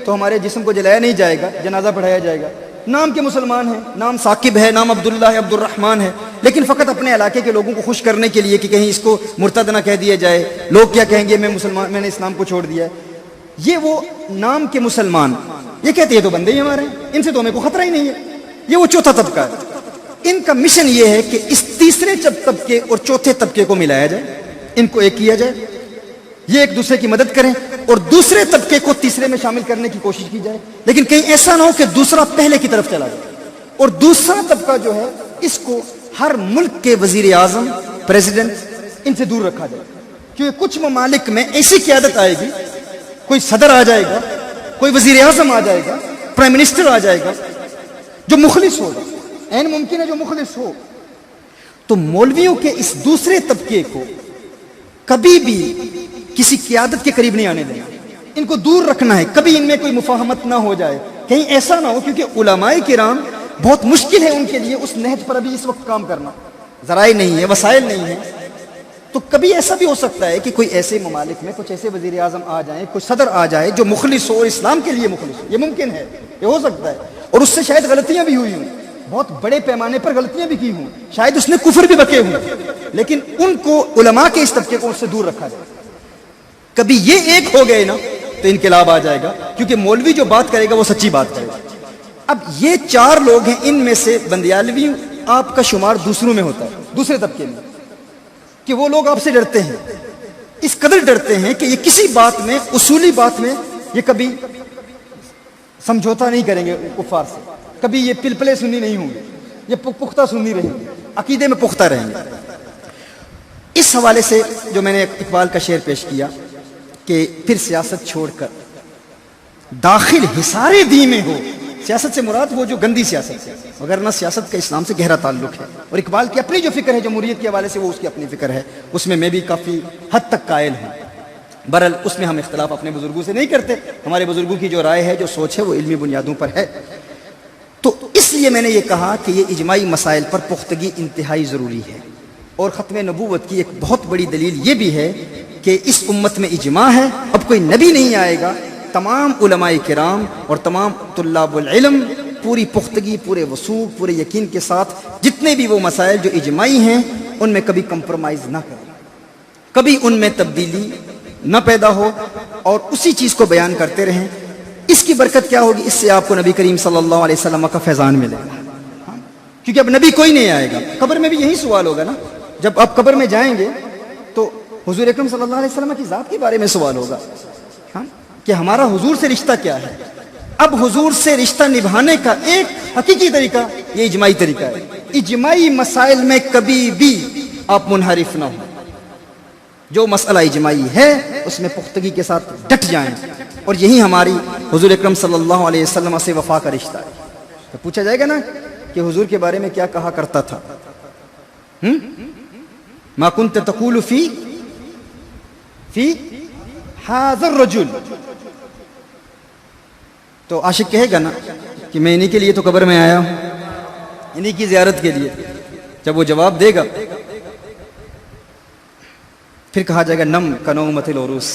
Speaker 1: تو ہمارے جسم کو جلایا نہیں جائے گا, جنازہ پڑھایا جائے گا. نام کے مسلمان ہیں, نام ثاقب ہے, نام عبداللہ ہے, عبد الرحمن ہے, لیکن فقط اپنے علاقے کے لوگوں کو خوش کرنے کے لیے کہ کہیں اس کو مرتد نہ کہہ دیا جائے, لوگ کیا کہیں گے میں نے اسلام کو چھوڑ دیا ہے. یہ وہ نام کے مسلمان, یہ کہتے ہیں تو بندے ہی ہمارے ہیں, ان سے تو ہمیں کوئی خطرہ ہی نہیں ہے. یہ وہ چوتھا طبقہ ہے. ان کا مشن یہ ہے کہ اس تیسرے طبقے اور چوتھے طبقے کو ملایا جائے, ان کو ایک کیا جائے, یہ ایک دوسرے کی مدد کریں اور دوسرے طبقے کو تیسرے میں شامل کرنے کی کوشش کی جائے. لیکن کہیں ایسا نہ ہو کہ دوسرا پہلے کی طرف چلا جائے, اور دوسرا طبقہ جو ہے اس کو ہر ملک کے وزیر اعظم, پریزیڈنٹ, ان سے دور رکھا جائے. کیونکہ کچھ ممالک میں ایسی قیادت آئے گی, کوئی صدر آ جائے گا, کوئی وزیر اعظم آ جائے گا, پرائم منسٹر آ جائے گا جو مخلص ہوگا, این ممکن ہے جو مخلص ہو. تو مولویوں کے اس دوسرے طبقے کو کبھی بھی کسی قیادت کے قریب نہیں آنے دینا, ان کو دور رکھنا ہے. کبھی ان میں کوئی مفاہمت نہ ہو جائے, کہیں ایسا نہ ہو، کیونکہ علماء کرام بہت مشکل ہے ان کے لیے اس نہج پر ابھی اس وقت کام کرنا، ذرائع نہیں ہے، وسائل نہیں ہیں، تو کبھی ایسا بھی ہو سکتا ہے کہ کوئی ایسے ممالک میں کچھ ایسے وزیر اعظم آ جائیں، کوئی صدر آ جائے جو مخلص ہو اور اسلام کے لیے مخلص ہو، یہ ممکن ہے، یہ ہو سکتا ہے، اور اس سے شاید غلطیاں بھی ہوئی ہوں، بہت بڑے پیمانے پر غلطیاں بھی کی ہوں، شاید اس نے کفر بھی بکے ہوں، لیکن ان کو علماء کے اس طبقے کو اس سے دور رکھا جائے۔ کبھی یہ ایک ہو گئے نا تو انقلاب آ جائے گا، کیونکہ مولوی جو بات کرے گا وہ سچی بات کرے گا۔ اب یہ چار لوگ ہیں، ان میں سے بندیالوی آپ کا شمار دوسروں میں ہوتا ہے، دوسرے طبقے میں، کہ وہ لوگ آپ سے ڈرتے ہیں، اس قدر ڈرتے ہیں کہ یہ کسی بات میں، اصولی بات میں یہ کبھی سمجھوتا نہیں کریں گے کفار سے، کبھی یہ پلپلے سنی نہیں ہوں گے، یہ پختہ سنی رہیں گے، عقیدے میں پختہ رہیں گے۔ اس حوالے سے جو میں نے اقبال کا شعر پیش کیا کہ پھر سیاست چھوڑ کر داخل حصار دی میں ہو، سیاست سے مراد وہ جو گندی سیاست ہے، وگرنہ سیاست کا اسلام سے گہرا تعلق ہے، اور اقبال کی اپنی جو فکر ہے جمہوریت کے حوالے سے وہ اس کی اپنی فکر ہے، اس میں بھی کافی حد تک قائل ہوں۔ برحال اس میں ہم اختلاف اپنے بزرگوں سے نہیں کرتے، ہمارے بزرگوں کی جو رائے ہے، جو سوچ ہے، وہ علمی بنیادوں پر ہے۔ تو اس لیے میں نے یہ کہا کہ یہ اجماعی مسائل پر پختگی انتہائی ضروری ہے، اور ختم نبوت کی ایک بہت بڑی دلیل یہ بھی ہے کہ اس امت میں اجماع ہے، اب کوئی نبی نہیں آئے گا، تمام علماء کرام اور تمام طلاب العلم پوری پختگی، پورے وثوق، پورے یقین کے ساتھ جتنے بھی وہ مسائل جو اجماعی ہیں ان میں کبھی کمپرومائز نہ کریں، کبھی ان میں تبدیلی نہ پیدا ہو، اور اسی چیز کو بیان کرتے رہیں۔ اس کی برکت کیا ہوگی؟ اس سے آپ کو نبی کریم صلی اللہ علیہ وسلم کا فیضان ملے گا، کیونکہ اب نبی کوئی نہیں آئے گا۔ قبر میں بھی یہی سوال ہوگا نا، جب آپ قبر میں جائیں گے تو حضور اکرم صلی اللہ علیہ وسلم کی ذات کے بارے میں سوال ہوگا کہ ہمارا حضور سے رشتہ کیا ہے۔ اب حضور سے رشتہ نبھانے کا ایک حقیقی طریقہ یہ اجماعی طریقہ ہے، اجماعی مسائل میں کبھی بھی آپ منحرف نہ ہوں، جو مسئلہ اجماعی ہے اس میں پختگی کے ساتھ ڈٹ جائیں، اور یہی ہماری حضور اکرم صلی اللہ علیہ وسلم سے وفا کا رشتہ ہے۔ تو پوچھا جائے گا نا کہ حضور کے بارے میں کیا کہا کرتا تھا، ما كنت تقول فی هذا الرجل، تو عاشق کہے گا نا کہ میں انہی کے لیے تو قبر میں آیا ہوں، انہی کی زیارت کے لیے۔ جب وہ جواب دے گا پھر کہا جائے گا نم کنومت العروس،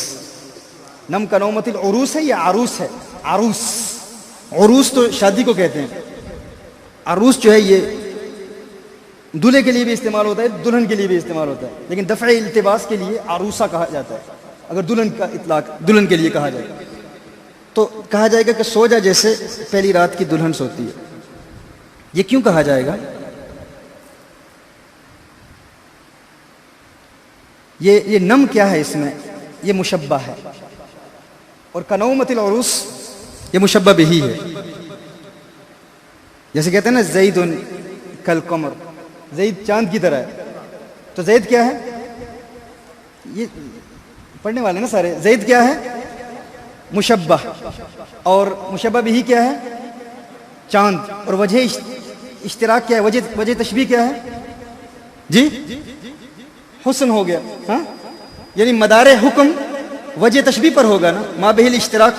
Speaker 1: نم کنومت العروس ہے یا عروس ہے؟ عروس، عروس تو شادی کو کہتے ہیں، عروس جو ہے یہ دولہے کے لیے بھی استعمال ہوتا ہے، دلہن کے لیے بھی استعمال ہوتا ہے، لیکن دفع التباس کے لیے عروسہ کہا جاتا ہے، اگر دلہن کا اطلاق دلہن کے لیے کہا جائے تو کہا جائے گا کہ سو جا جیسے پہلی رات کی دلہن سوتی ہے۔ یہ کیوں کہا جائے گا؟ یہ نم کیا ہے اس میں؟ یہ مشبہ ہے، اور کنومت العروس یہ مشبہ بھی ہے۔ جیسے کہتے ہیں نا زید کالقمر، زید چاند کی طرح ہے، تو زید کیا ہے؟ یہ پڑھنے والے نا سارے، زید کیا ہے؟ مشبہ، اور مشبہ بھی کیا ہے؟ چاند، اور وجہ اشتراک کیا ہے؟ وجہ تشبیہ کیا ہے؟ جی حسن ہو گیا، ہاں، یعنی مدار حکم وجہ تشبیہ پر ہوگا نا، ما بہ الاشتراک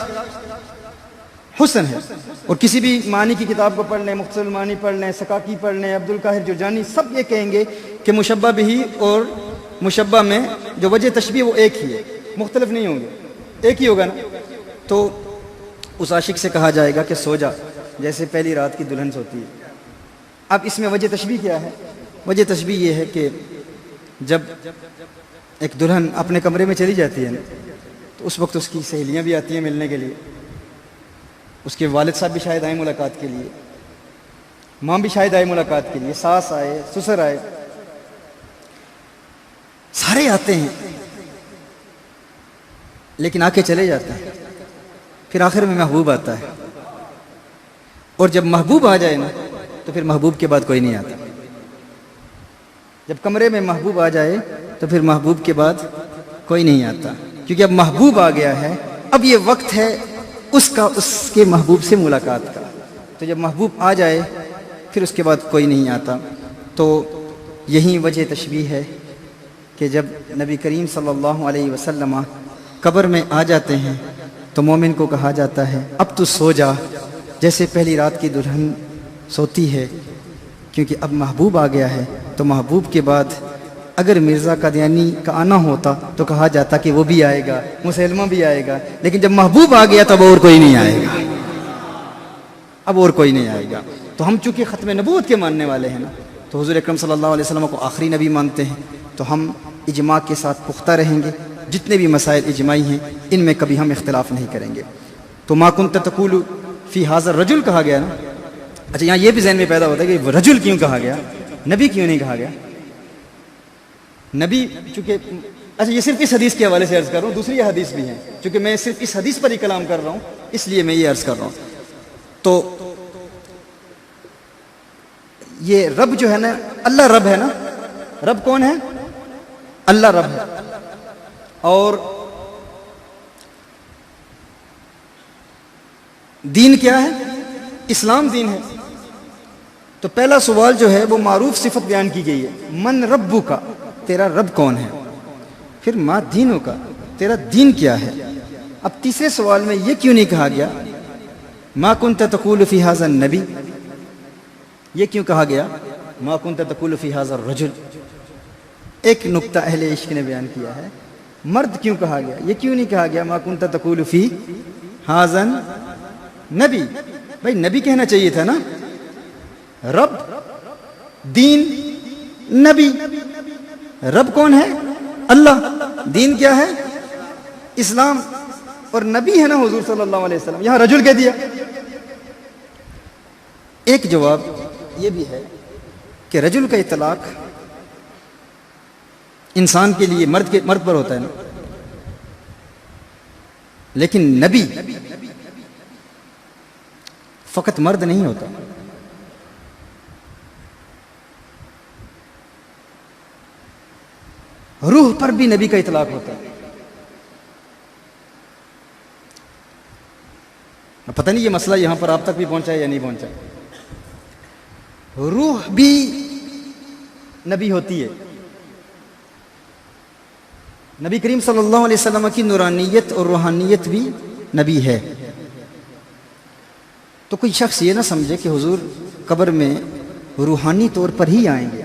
Speaker 1: حسن ہے۔ اور کسی بھی معنی کی کتاب کو پڑھ لیں، مختصر المعانی پڑھ لیں، سکاکی پڑھ لیں، عبد القاہر جرجانی، سب یہ کہیں گے کہ مشبہ بھی اور مشبہ میں جو وجہ تشبیہ وہ ایک ہی ہے، مختلف نہیں ہوں گے، ایک ہی ہوگا نا۔ تو اس عاشق سے کہا جائے گا کہ سو جا جیسے پہلی رات کی دلہن سوتی ہے۔ اب اس میں وجہ تشبیہ کیا ہے؟ وجہ تشبیہ یہ ہے کہ جب ایک دلہن اپنے کمرے میں چلی جاتی ہے نا، تو اس وقت اس کی سہیلیاں بھی آتی ہیں ملنے کے لیے، اس کے والد صاحب بھی شاید آئے ملاقات کے لیے، ماں بھی شاید آئے ملاقات کے لیے، ساس آئے، سسر آئے، سارے آتے ہیں، لیکن آ کے چلے جاتے ہیں، پھر آخر میں محبوب آتا ہے، اور جب محبوب آ جائے نا تو پھر محبوب کے بعد کوئی نہیں آتا۔ جب کمرے میں محبوب آ جائے تو پھر محبوب کے بعد کوئی نہیں آتا، کیونکہ اب محبوب آ گیا ہے، اب یہ وقت ہے اس کے محبوب سے ملاقات کا۔ تو جب محبوب آ جائے پھر اس کے بعد کوئی نہیں آتا۔ تو یہی وجہ تشبیہ ہے کہ جب نبی کریم صلی اللہ علیہ وسلم قبر میں آ جاتے ہیں تو مومن کو کہا جاتا ہے اب تو سو جا جیسے پہلی رات کی دلہن سوتی ہے، کیونکہ اب محبوب آ گیا ہے، تو محبوب کے بعد اگر مرزا قادیانی کا آنا ہوتا تو کہا جاتا کہ وہ بھی آئے گا، مسلمہ بھی آئے گا، لیکن جب محبوب آ گیا تب اور کوئی نہیں آئے گا، اب اور کوئی نہیں آئے گا۔ تو ہم چونکہ ختم نبوت کے ماننے والے ہیں نا، تو حضور اکرم صلی اللہ علیہ وسلم کو آخری نبی مانتے ہیں، تو ہم اجماع کے ساتھ پختہ رہیں گے، جتنے بھی مسائل اجماعی ہیں ان میں کبھی ہم اختلاف نہیں کریں گے۔ تو ما کنت تقول فی ھذا الرجل کہا گیا نا، اچھا یہاں یہ بھی ذہن میں پیدا ہوتا ہے کہ رجل کیوں کہا گیا، نبی کیوں نہیں کہا گیا؟ نبی چونکہ اچھا یہ صرف اس حدیث کے حوالے سے عرض کر رہا ہوں، دوسری حدیث بھی ہیں، چونکہ میں صرف اس حدیث پر ہی کلام کر رہا ہوں اس لیے میں یہ عرض کر رہا ہوں۔ تو یہ رب جو ہے نا، اللہ رب ہے نا، رب کون ہے؟ اللہ رب ہے، اور دین کیا ہے؟ اسلام دین ہے۔ تو پہلا سوال جو ہے وہ معروف صفت بیان کی گئی ہے، من ربو کا، تیرا رب کون ہے؟ پھر ما دینوں کا، تیرا دین کیا ہے؟ اب تیسرے سوال میں یہ کیوں نہیں کہا گیا ما کنت تقول فی ھذا النبی، یہ کیوں کہا گیا ما کنت تقول فی ھذا الرجل؟ ایک نقطہ اہل عشق نے بیان کیا ہے، مرد کیوں کہا گیا، یہ کیوں نہیں کہا گیا ما کنت تقول فی ھذا النبی؟ بھائی نبی کہنا چاہیے تھا نا، رب، دین، نبی۔ رب کون ہے؟ اللہ، دین کیا ہے؟ اسلام، اور نبی ہے نا حضور صلی اللہ علیہ وسلم، یہاں رجل کہہ دیا۔ ایک جواب یہ بھی ہے کہ رجل کا اطلاق انسان کے لیے مرد پر ہوتا ہے نا، لیکن نبی فقط مرد نہیں ہوتا، روح پر بھی نبی کا اطلاق ہوتا ہے۔ پتہ نہیں یہ مسئلہ یہاں پر آپ تک بھی پہنچا ہے یا نہیں پہنچا۔ روح بھی نبی ہوتی ہے، نبی کریم صلی اللہ علیہ وسلم کی نورانیت اور روحانیت بھی نبی ہے۔ تو کوئی شخص یہ نہ سمجھے کہ حضور قبر میں روحانی طور پر ہی آئیں گے۔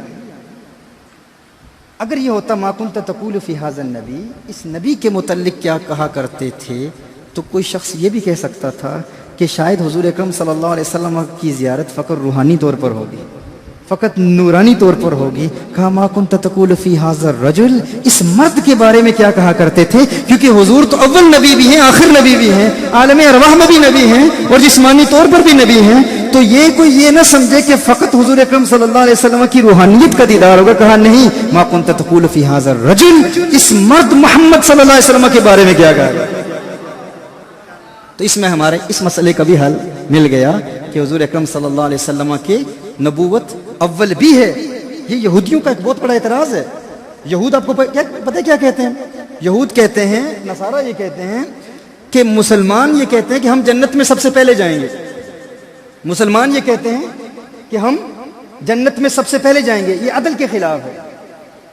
Speaker 1: اگر یہ ہوتا ما کنت تقول فی ھذا النبی، اس نبی کے متعلق کیا کہا کرتے تھے، تو کوئی شخص یہ بھی کہہ سکتا تھا کہ شاید حضور اکرم صلی اللہ علیہ وسلم کی زیارت فقط روحانی طور پر ہوگی، فقط نورانی طور پر ہوگی۔ کہا ما کنت تقول فی ھذا الرجل، اس مرد کے بارے میں کیا کہا کرتے تھے، کیونکہ حضور تو اول نبی بھی ہیں، آخر نبی بھی ہیں، عالم ارواح میں بھی نبی ہیں، اور جسمانی طور پر بھی نبی ہیں۔ تو یہ کوئی یہ نہ سمجھے کہ فقط حضور اکرم صلی اللہ علیہ وسلم کی روحانیت کا دیدار ہوگا۔ کہا نہیں، ما کنت تقول فی ھذا الرجل، اس مرد محمد صلی اللہ علیہ وسلم کے بارے میں کیا کہا۔ تو اس میں ہمارے اس مسئلے کا بھی حل مل گیا کہ حضور اکرم صلی اللہ علیہ وسلم کی نبوت اول بھی ہے۔ یہ یہودیوں کا ایک بہت بڑا اعتراض ہے۔ یہود آپ کو پتہ کیا کہتے ہیں؟ یہود کہتے ہیں، نصارہ یہ کہتے ہیں کہ مسلمان یہ کہتے ہیں کہ ہم جنت میں سب سے پہلے جائیں گے۔ مسلمان یہ کہتے ہیں کہ ہم جنت میں سب سے پہلے جائیں گے۔ یہ عدل کے خلاف ہے۔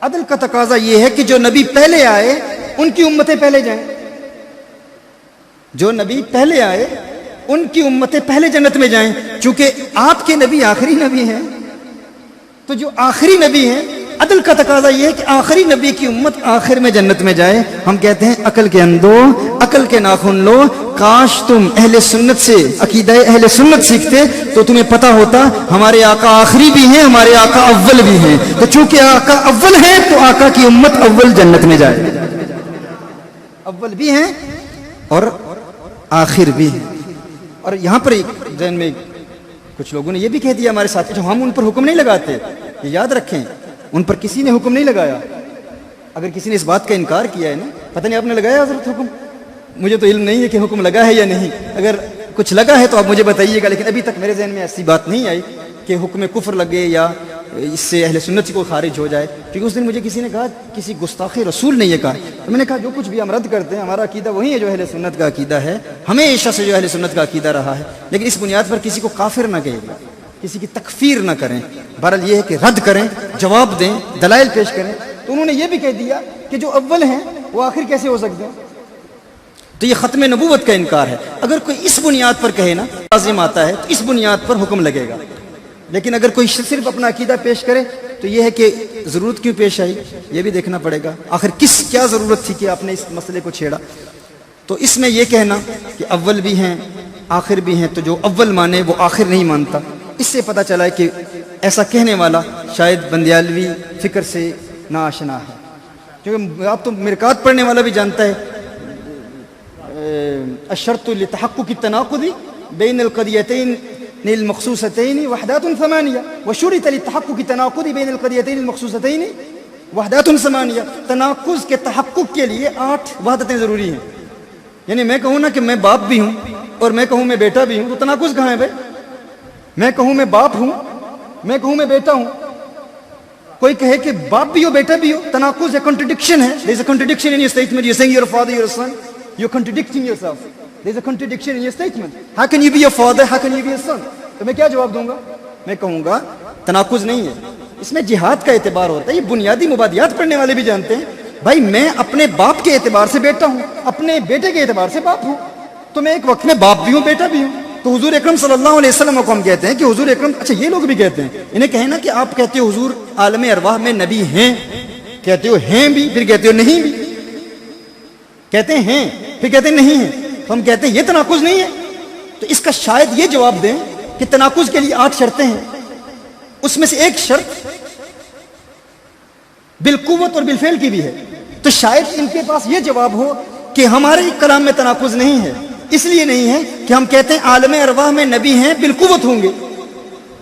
Speaker 1: عدل کا تقاضا یہ ہے کہ جو نبی پہلے آئے ان کی امتیں پہلے جائیں، جو نبی پہلے آئے ان کی امتیں پہلے جنت میں جائیں۔ چونکہ آپ کے نبی آخری نبی ہیں، تو جو آخری نبی ہیں، عدل کا تقاضا یہ ہے کہ آخری نبی کی امت آخر میں جنت میں جائے۔ ہم کہتے ہیں عقل کے اندھو، عقل کے ناخن لو، کاش تم اہل سنت سے عقیدہ اہل سنت سیکھتے تو تمہیں پتہ ہوتا ہمارے آقا آخری بھی ہیں، ہمارے آقا اول بھی ہیں۔ تو چونکہ آقا اول ہیں تو آقا کی امت اول جنت میں جائے، اول بھی ہیں اور آخر بھی ہیں۔ اور یہاں پر ذہن میں کچھ لوگوں نے یہ بھی کہہ دیا ہمارے ساتھ، جو ہم ان پر حکم نہیں لگاتے، یہ یاد رکھیں، ان پر کسی نے حکم نہیں لگایا۔ اگر کسی نے اس بات کا انکار کیا ہے نا، پتہ نہیں آپ نے لگایا حضرت حکم، مجھے تو علم نہیں ہے کہ حکم لگا ہے یا نہیں، اگر کچھ لگا ہے تو آپ مجھے بتائیے گا، لیکن ابھی تک میرے ذہن میں ایسی بات نہیں آئی کہ حکم کفر لگے یا اس سے اہل سنت سے کوئی خارج ہو جائے۔ کیونکہ اس دن مجھے کسی نے کہا کسی گستاخ رسول نے یہ کہا، تو میں نے کہا جو کچھ بھی ہم رد کرتے ہیں ہمارا عقیدہ وہی ہے جو اہل سنت کا عقیدہ ہے، ہمیشہ سے جو اہل سنت کا عقیدہ رہا ہے، لیکن اس بنیاد پر کسی کو کافر نہ کہے گا، کسی کی تکفیر نہ کریں۔ بہرحال یہ ہے کہ رد کریں، جواب دیں، دلائل پیش کریں۔ تو انہوں نے یہ بھی کہہ دیا کہ جو اول ہیں وہ آخر کیسے ہو سکتے ہیں۔ تو یہ ختم نبوت کا انکار ہے. اگر کوئی اس بنیاد پر کہے نا لازم آتا ہے تو اس بنیاد پر حکم لگے گا. لیکن اگر کوئی صرف اپنا عقیدہ پیش کرے تو یہ ہے کہ ضرورت کیوں پیش آئی یہ بھی دیکھنا پڑے گا. آخر کیا ضرورت تھی کہ آپ نے اس مسئلے کو چھیڑا. تو اس میں یہ کہنا کہ اول بھی ہیں آخر بھی ہیں، تو جو اول مانے وہ آخر نہیں مانتا. اس سے پتہ چلا ہے کہ ایسا کہنے والا شاید بندیالوی فکر سے ناآشنا ہے. کیونکہ آپ تو مرکات پڑھنے والا بھی جانتا ہے الشرط لتحقق التناقض بین القضیتین المخصوصتین وحدات ثمانیہ وشرط للتحقق التناقض بین القضیتین المخصوصتین وحدات ثمانیہ. تناقض کے تحقق کے لیے 8 وحدتیں ضروری ہیں. یعنی میں کہوں نا کہ میں باپ بھی ہوں اور میں کہوں میں بیٹا بھی ہوں تو تناقض کہاں ہے بھائی؟ میں کہوں میں باپ ہوں، میں کہوں میں بیٹا ہوں، کوئی کہے کہ باپ بھی ہو بیٹا بھی ہو، تناقض ہے، کنٹرڈکشن ہے. there is a contradiction in your statement. you're saying you're a father, you're a son, you're contradicting yourself. there is a contradiction in your statement. how can you be a father, how can you be a son? تو میں کیا جواب دوں گا؟ میں کہوں گا تناقض نہیں ہے. اس میں جہاد کا اعتبار ہوتا ہے. یہ بنیادی مبادیات پڑھنے والے بھی جانتے ہیں بھائی میں اپنے باپ کے اعتبار سے بیٹا ہوں، اپنے بیٹے کے اعتبار سے باپ ہوں، تو میں ایک وقت میں باپ بھی ہوں بیٹا بھی ہوں. تو حضور اکرم صلی اللہ علیہ وسلم کو ہم کہتے ہیں کہ حضور اکرم، اچھا یہ لوگ بھی کہتے ہیں، انہیں کہیں نا کہ آپ کہتے ہو حضور عالم ارواح میں نبی ہیں، کہتے ہو ہیں بھی، پھر کہتے ہو نہیں بھی، کہتے ہیں پھر کہتے ہیں نہیں ہیں. تو ہم کہتے ہیں یہ تناقض نہیں ہے. تو اس کا شاید یہ جواب دیں کہ تناقض کے لیے 8 شرطیں ہیں، اس میں سے ایک شرط بالقوت اور بالفعل کی بھی ہے. تو شاید ان کے پاس یہ جواب ہو کہ ہمارے کلام میں تناقض نہیں ہے. اس لیے نہیں ہے کہ ہم کہتے ہیں عالم ارواح میں نبی ہیں بالقوت ہوں گے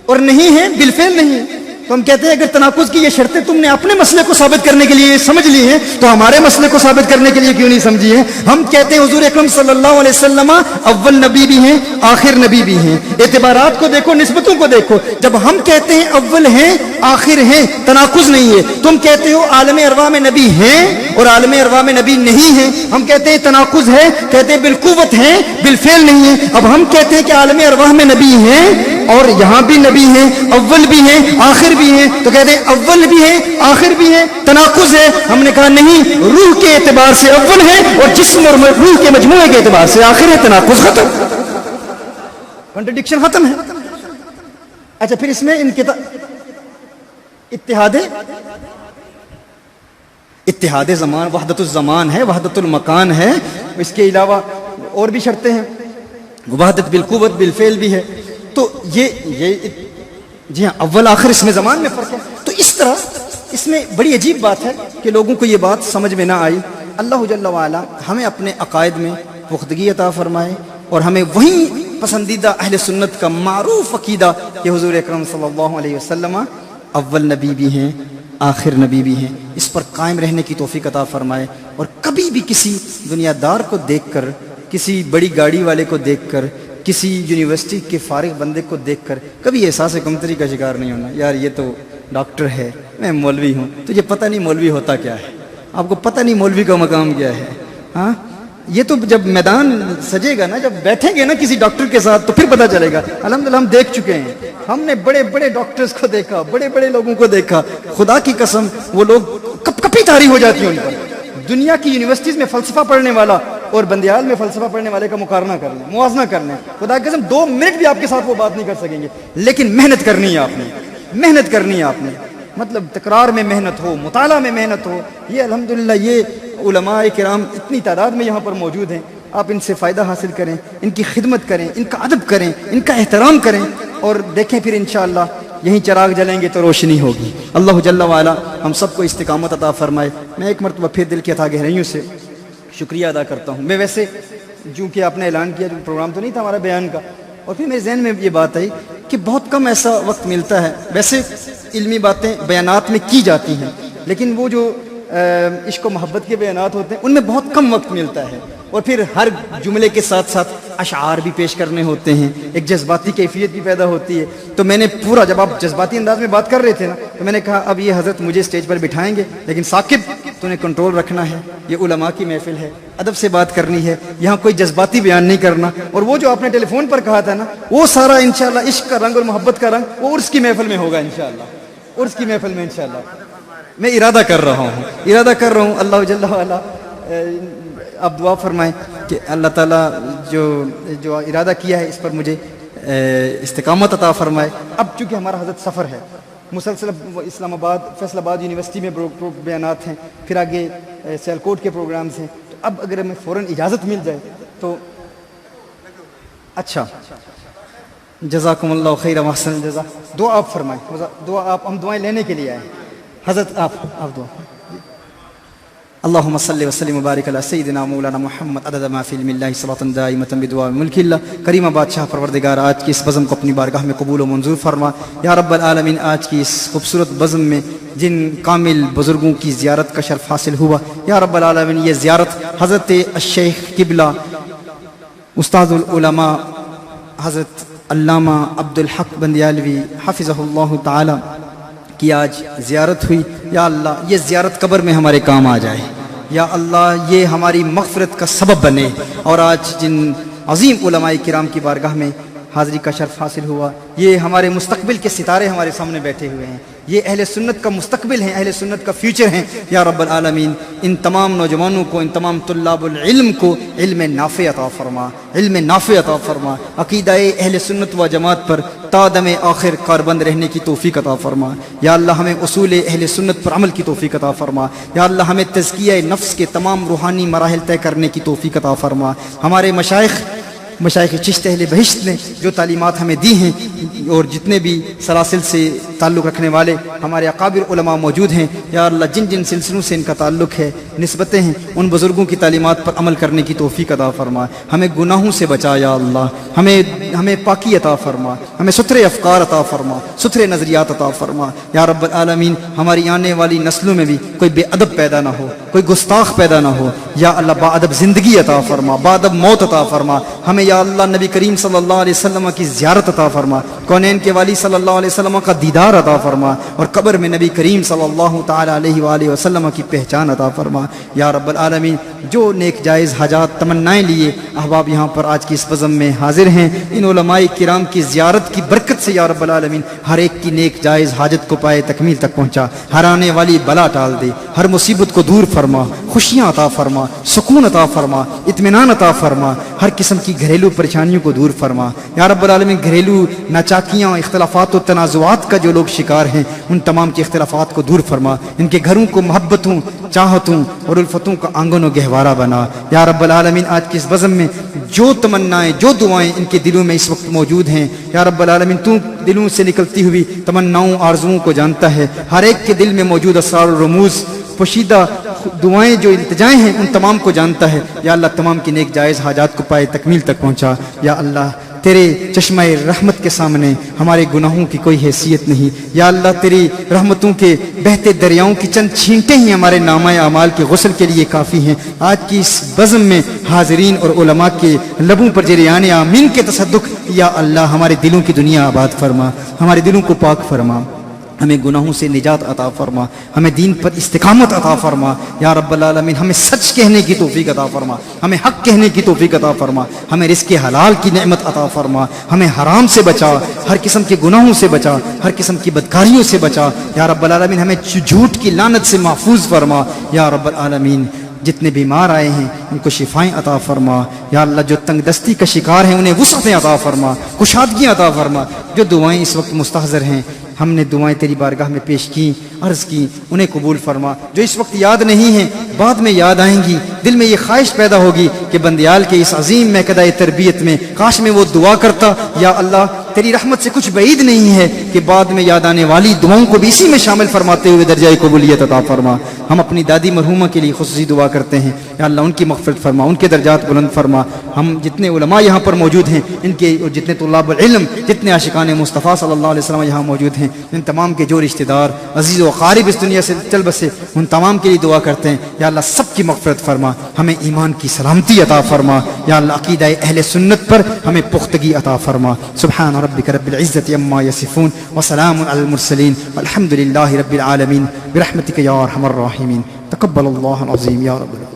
Speaker 1: اور نہیں ہیں بالفعل نہیں ہیں. تو ہم کہتے ہیں اگر تناقض کی یہ شرطیں تم نے اپنے مسئلے کو ثابت کرنے کے لیے سمجھ لی ہیں تو ہمارے مسئلے کو ثابت کرنے کے لیے کیوں نہیں سمجھی ہیں؟ ہم کہتے ہیں حضور اکرم صلی اللہ علیہ وسلم اول نبی بھی ہیں آخر نبی بھی ہیں. اعتبارات کو دیکھو، نسبتوں کو دیکھو. جب ہم کہتے ہیں اول ہیں آخر ہیں تناقض نہیں ہے. تم کہتے ہو عالم ارواح میں نبی ہیں اور عالم ارواح میں نبی نہیں ہیں. ہم کہتے ہیں تناقض ہے، کہتے ہیں بالقوت ہیں بالفعل نہیں ہے. اب ہم کہتے ہیں کہ عالم ارواح میں نبی ہیں اور یہاں بھی نبی ہیں، اول بھی ہیں آخر بھی ہیں. تو کہتے ہیں اول بھی ہیں آخر بھی ہیں تناقض ہے. ہم نے کہا نہیں، روح کے اعتبار سے اول ہے اور جسم اور روح کے مجموعے کے اعتبار سے آخر ہے. تناقض ختم، کنٹرڈکشن ختم ہے. اچھا پھر اس میں ان کے اتحاد زمان، وحدت الزمان ہے، وحدت المکان ہے. اس کے علاوہ اور بھی شرطیں ہیں، وحدت بالقوت بالفعل بھی ہے. تو یہ جی ہاں اول آخر اس میں زمان میں فرق ہے. تو اس طرح اس میں بڑی عجیب بات ہے کہ لوگوں کو یہ بات سمجھ میں نہ آئی. اللہ جل وعلا ہمیں اپنے عقائد میں پختگی عطا فرمائے اور ہمیں وہی پسندیدہ اہل سنت کا معروف عقیدہ کہ حضور اکرم صلی اللہ علیہ وسلم اول نبی بھی ہیں آخر نبی بھی ہیں، اس پر قائم رہنے کی توفیق عطا فرمائے. اور کبھی بھی کسی دنیا دار کو دیکھ کر، کسی بڑی گاڑی والے کو دیکھ کر، کسی یونیورسٹی کے فارغ بندے کو دیکھ کر کبھی احساس کمتری کا شکار نہیں ہونا. یار یہ تو ڈاکٹر ہے، میں مولوی ہوں. تجھے پتہ نہیں مولوی ہوتا کیا ہے، آپ کو پتہ نہیں مولوی کا مقام کیا ہے. ہاں یہ تو جب میدان سجے گا نا، جب بیٹھیں گے نا کسی ڈاکٹر کے ساتھ تو پھر پتہ چلے گا. الحمدللہ ہم دیکھ چکے ہیں، ہم نے بڑے بڑے ڈاکٹرز کو دیکھا، بڑے بڑے لوگوں کو دیکھا. خدا کی قسم وہ لوگ کپ کپی طاری ہو جاتی ہیں ان پر. دنیا کی یونیورسٹیز میں فلسفہ پڑھنے والا اور بندیال میں فلسفہ پڑھنے والے کا مقارنہ کر لیں، موازنہ کر لیں. خدا کی قسم 2 منٹ بھی آپ کے ساتھ وہ بات نہیں کر سکیں گے. لیکن محنت کرنی ہے آپ نے، محنت کرنی ہے آپ نے. مطلب تکرار میں محنت ہو، مطالعہ میں محنت ہو. یہ الحمدللہ یہ علماء کرام اتنی تعداد میں یہاں پر موجود ہیں. آپ ان سے فائدہ حاصل کریں، ان کی خدمت کریں، ان کا ادب کریں، ان کا احترام کریں اور دیکھیں پھر انشاءاللہ یہیں چراغ جلیں گے تو روشنی ہوگی. اللہ جل وعلا ہم سب کو استقامت عطا فرمائے. میں ایک مرتبہ پھر دل کی اتھاہ گہرائیوں سے شکریہ ادا کرتا ہوں. میں ویسے چونکہ آپ نے اعلان کیا، جو پروگرام تو نہیں تھا ہمارا بیان کا، اور پھر میرے ذہن میں یہ بات آئی کہ بہت کم ایسا وقت ملتا ہے. ویسے علمی باتیں بیانات میں کی جاتی ہیں لیکن وہ جو عشق و محبت کے بیانات ہوتے ہیں ان میں بہت کم وقت ملتا ہے. اور پھر ہر جملے کے ساتھ ساتھ اشعار بھی پیش کرنے ہوتے ہیں، ایک جذباتی کیفیت بھی پیدا ہوتی ہے. تو میں نے پورا، جب آپ جذباتی انداز میں بات کر رہے تھے نا، تو میں نے کہا اب یہ حضرت مجھے اسٹیج پر بٹھائیں گے لیکن ثاقب تو نے کنٹرول رکھنا ہے. یہ علماء کی محفل ہے، ادب سے بات کرنی ہے، یہاں کوئی جذباتی بیان نہیں کرنا. اور وہ جو آپ نے ٹیلی فون پر کہا تھا نا، وہ سارا انشاءاللہ عشق کا رنگ اور محبت کا رنگ وہ عرس کی محفل میں ہوگا انشاءاللہ. عرس کی محفل میں انشاءاللہ میں ارادہ کر رہا ہوں. اللہ جل وعلا آپ دعا فرمائیں کہ اللہ تعالیٰ جو ارادہ کیا ہے اس پر مجھے استقامت عطا فرمائے. اب چونکہ ہمارا حضرت سفر ہے، مسلسل اسلام آباد فیصل آباد یونیورسٹی میں بیانات ہیں، پھر آگے سیالکوٹ کے پروگرامز ہیں، تو اب اگر ہمیں فوراً اجازت مل جائے تو اچھا. جزاکم اللہ خیر و احسن الجزا. دعا آپ فرمائیں، دعا آپ، ہم دعائیں لینے کے لیے آئے ہیں. حضرت آپ دعا. اللهم صل وسلم وبارك على سيدنا مولانا محمد عدد ما في علم الله صلاة دائمة بدوام ملك الله. کریم بادشاہ پروردگار آج کی اس بزم کو اپنی بارگاہ میں قبول و منظور فرما. یا رب العالمین، آج کی اس خوبصورت بزم میں جن کامل بزرگوں کی زیارت کا شرف حاصل ہوا، یا رب العالمین یہ زیارت حضرت الشیخ قبلہ استاد العلماء حضرت علامہ عبدالحق بندیالوی حفظہ اللہ تعالی کی آج زیارت ہوئی. یا اللہ یہ زیارت قبر میں ہمارے کام آ جائے. یا اللہ یہ ہماری مغفرت کا سبب بنے. اور آج جن عظیم علماء کرام کی بارگاہ میں حاضری کا شرف حاصل ہوا، یہ ہمارے مستقبل کے ستارے ہمارے سامنے بیٹھے ہوئے ہیں. یہ اہل سنت کا مستقبل ہیں، اہل سنت کا فیوچر ہیں. یا رب العالمین ان تمام نوجوانوں کو، ان تمام طلاب العلم کو علم نافع عطا فرما، علم نافع عطا فرما. عقیدہ اہل سنت و جماعت پر تا دم آخر کاربند رہنے کی توفیق عطا فرما. یا اللہ ہمیں اصول اہل سنت پر عمل کی توفیق عطا فرما. یا اللہ ہمیں تزکیہ نفس کے تمام روحانی مراحل طے کرنے کی توفیق عطا فرما. ہمارے مشائخ چشت اہل بہشت نے جو تعلیمات ہمیں دی ہیں، اور جتنے بھی سلاسل سے تعلق رکھنے والے ہمارے اکابر علماء موجود ہیں، یا اللہ جن جن سلسلوں سے ان کا تعلق ہے، نسبتیں ہیں، ان بزرگوں کی تعلیمات پر عمل کرنے کی توفیق عطا فرما. ہمیں گناہوں سے بچا یا اللہ. ہمیں پاکی عطا فرما. ہمیں ستھرے افکار عطا فرما، ستھرے نظریات عطا فرما. یا رب العالمین ہماری آنے والی نسلوں میں بھی کوئی بے ادب پیدا نہ ہو، کوئی گستاخ پیدا نہ ہو. یا اللہ با ادب زندگی عطا فرما، با ادب موت عطا فرما. ہمیں یا اللہ نبی کریم صلی اللہ علیہ وسلم کی زیارت عطا فرما، کونین کے والی صلی اللہ علیہ وسلم کا دیدار عطا فرما، اور قبر میں نبی کریم صلی اللہ تعالی علیہ وآلہ وسلم کی پہچان عطا فرما. یا رب العالمین جو نیک جائز حاجات تمنائیں لیے احباب یہاں پر آج کی اس بزم میں حاضر ہیں، ان علماء کرام کی زیارت کی برکت سے یا رب العالمین ہر ایک کی نیک جائز حاجت کو پائے تکمیل تک پہنچا. ہر آنے والی بلا ٹال دے، ہر مصیبت کو دور فرما، خوشیاں عطا فرما، سکون عطا فرما، اطمینان عطا فرما. ہر قسم کی گھریلو پریشانیوں کو دور فرما. یا رب العالمین گھریلو ناچاکیاں، اختلافات و تنازعات کا جو لوگ شکار ہیں، ان تمام کے اختلافات کو دور فرما. ان کے گھروں کو محبتوں، چاہتوں اور الفتوں کا آنگن و گہوارہ بنا. یا رب العالمین آج کی اس بزم میں جو تمنائیں، جو دعائیں ان کے دلوں میں اس وقت موجود ہیں، یا رب العالمین تو دلوں سے نکلتی ہوئی تمناؤں، آرزوؤں کو جانتا ہے. ہر ایک کے دل میں موجود اسرار و رموز، پوشیدہ دعائیں، جو التجائیں ہیں، ان تمام کو جانتا ہے. یا اللہ تمام کی نیک جائز حاجات کو پائے تکمیل تک پہنچا. یا اللہ تیرے چشمہ رحمت کے سامنے ہمارے گناہوں کی کوئی حیثیت نہیں. یا اللہ تیری رحمتوں کے بہتے دریاؤں کی چند چھینٹیں ہی ہمارے نامہ اعمال کے غسل کے لیے کافی ہیں. آج کی اس بزم میں حاضرین اور علماء کے لبوں پر جریان آمین کے تصدق، یا اللہ ہمارے دلوں کی دنیا آباد فرما، ہمارے دلوں کو پاک فرما. ہمیں گناہوں سے نجات عطا فرما، ہمیں دین پر استقامت عطا فرما. یا رب العالمین ہمیں سچ کہنے کی توفیق عطا فرما، ہمیں حق کہنے کی توفیق عطا فرما. ہمیں رزق حلال کی نعمت عطا فرما. ہمیں حرام سے بچا، ہر قسم کے گناہوں سے بچا، ہر قسم کی بدکاریوں سے بچا. یا رب العالمین ہمیں جھوٹ کی لعنت سے محفوظ فرما. یا رب العالمین جتنے بیمار آئے ہیں ان کو شفائیں عطا فرما. یا اللہ جو تنگ دستی کا شکار ہیں انہیں وسعتیں عطا فرما، کشادگیاں عطا فرما. جو دعائیں اس وقت مستحضر ہیں، ہم نے دعائیں تیری بارگاہ میں پیش کی، عرض کی، انہیں قبول فرما. جو اس وقت یاد نہیں ہیں بعد میں یاد آئیں گی، دل میں یہ خواہش پیدا ہوگی کہ بندیال کے اس عظیم محکدہ تربیت میں کاش میں وہ دعا کرتا. یا اللہ تیری رحمت سے کچھ بعید نہیں ہے کہ بعد میں یاد آنے والی دعاؤں کو بھی اسی میں شامل فرماتے ہوئے درجہ قبولیت عطا فرما. ہم اپنی دادی مرحومہ کے لیے خصوصی دعا کرتے ہیں. یا اللہ ان کی مغفرت فرما، ان کے درجات بلند فرما. ہم جتنے علماء یہاں پر موجود ہیں، ان کے اور جتنے طلاب العلم، جتنے عاشقان مصطفیٰ صلی اللہ علیہ وسلم یہاں موجود ہیں، ان تمام کے جو رشتہ دار عزیز و قارب اس دنیا سے چل بسے، ان تمام کے لیے دعا کرتے ہیں. یا اللہ سب کی مغفرت فرما، ہمیں ایمان کی سلامتی عطا فرما. یا اللہ عقیدہ اہل سنت پر ہمیں پختگی عطا فرما. سبحان ربک رب العزة عما یصفون وسلام علی المرسلین والحمد للہ رب العالمین برحمتک یا ارحم الراحمین. تقبل اللہ العظیم یا رب العالمین.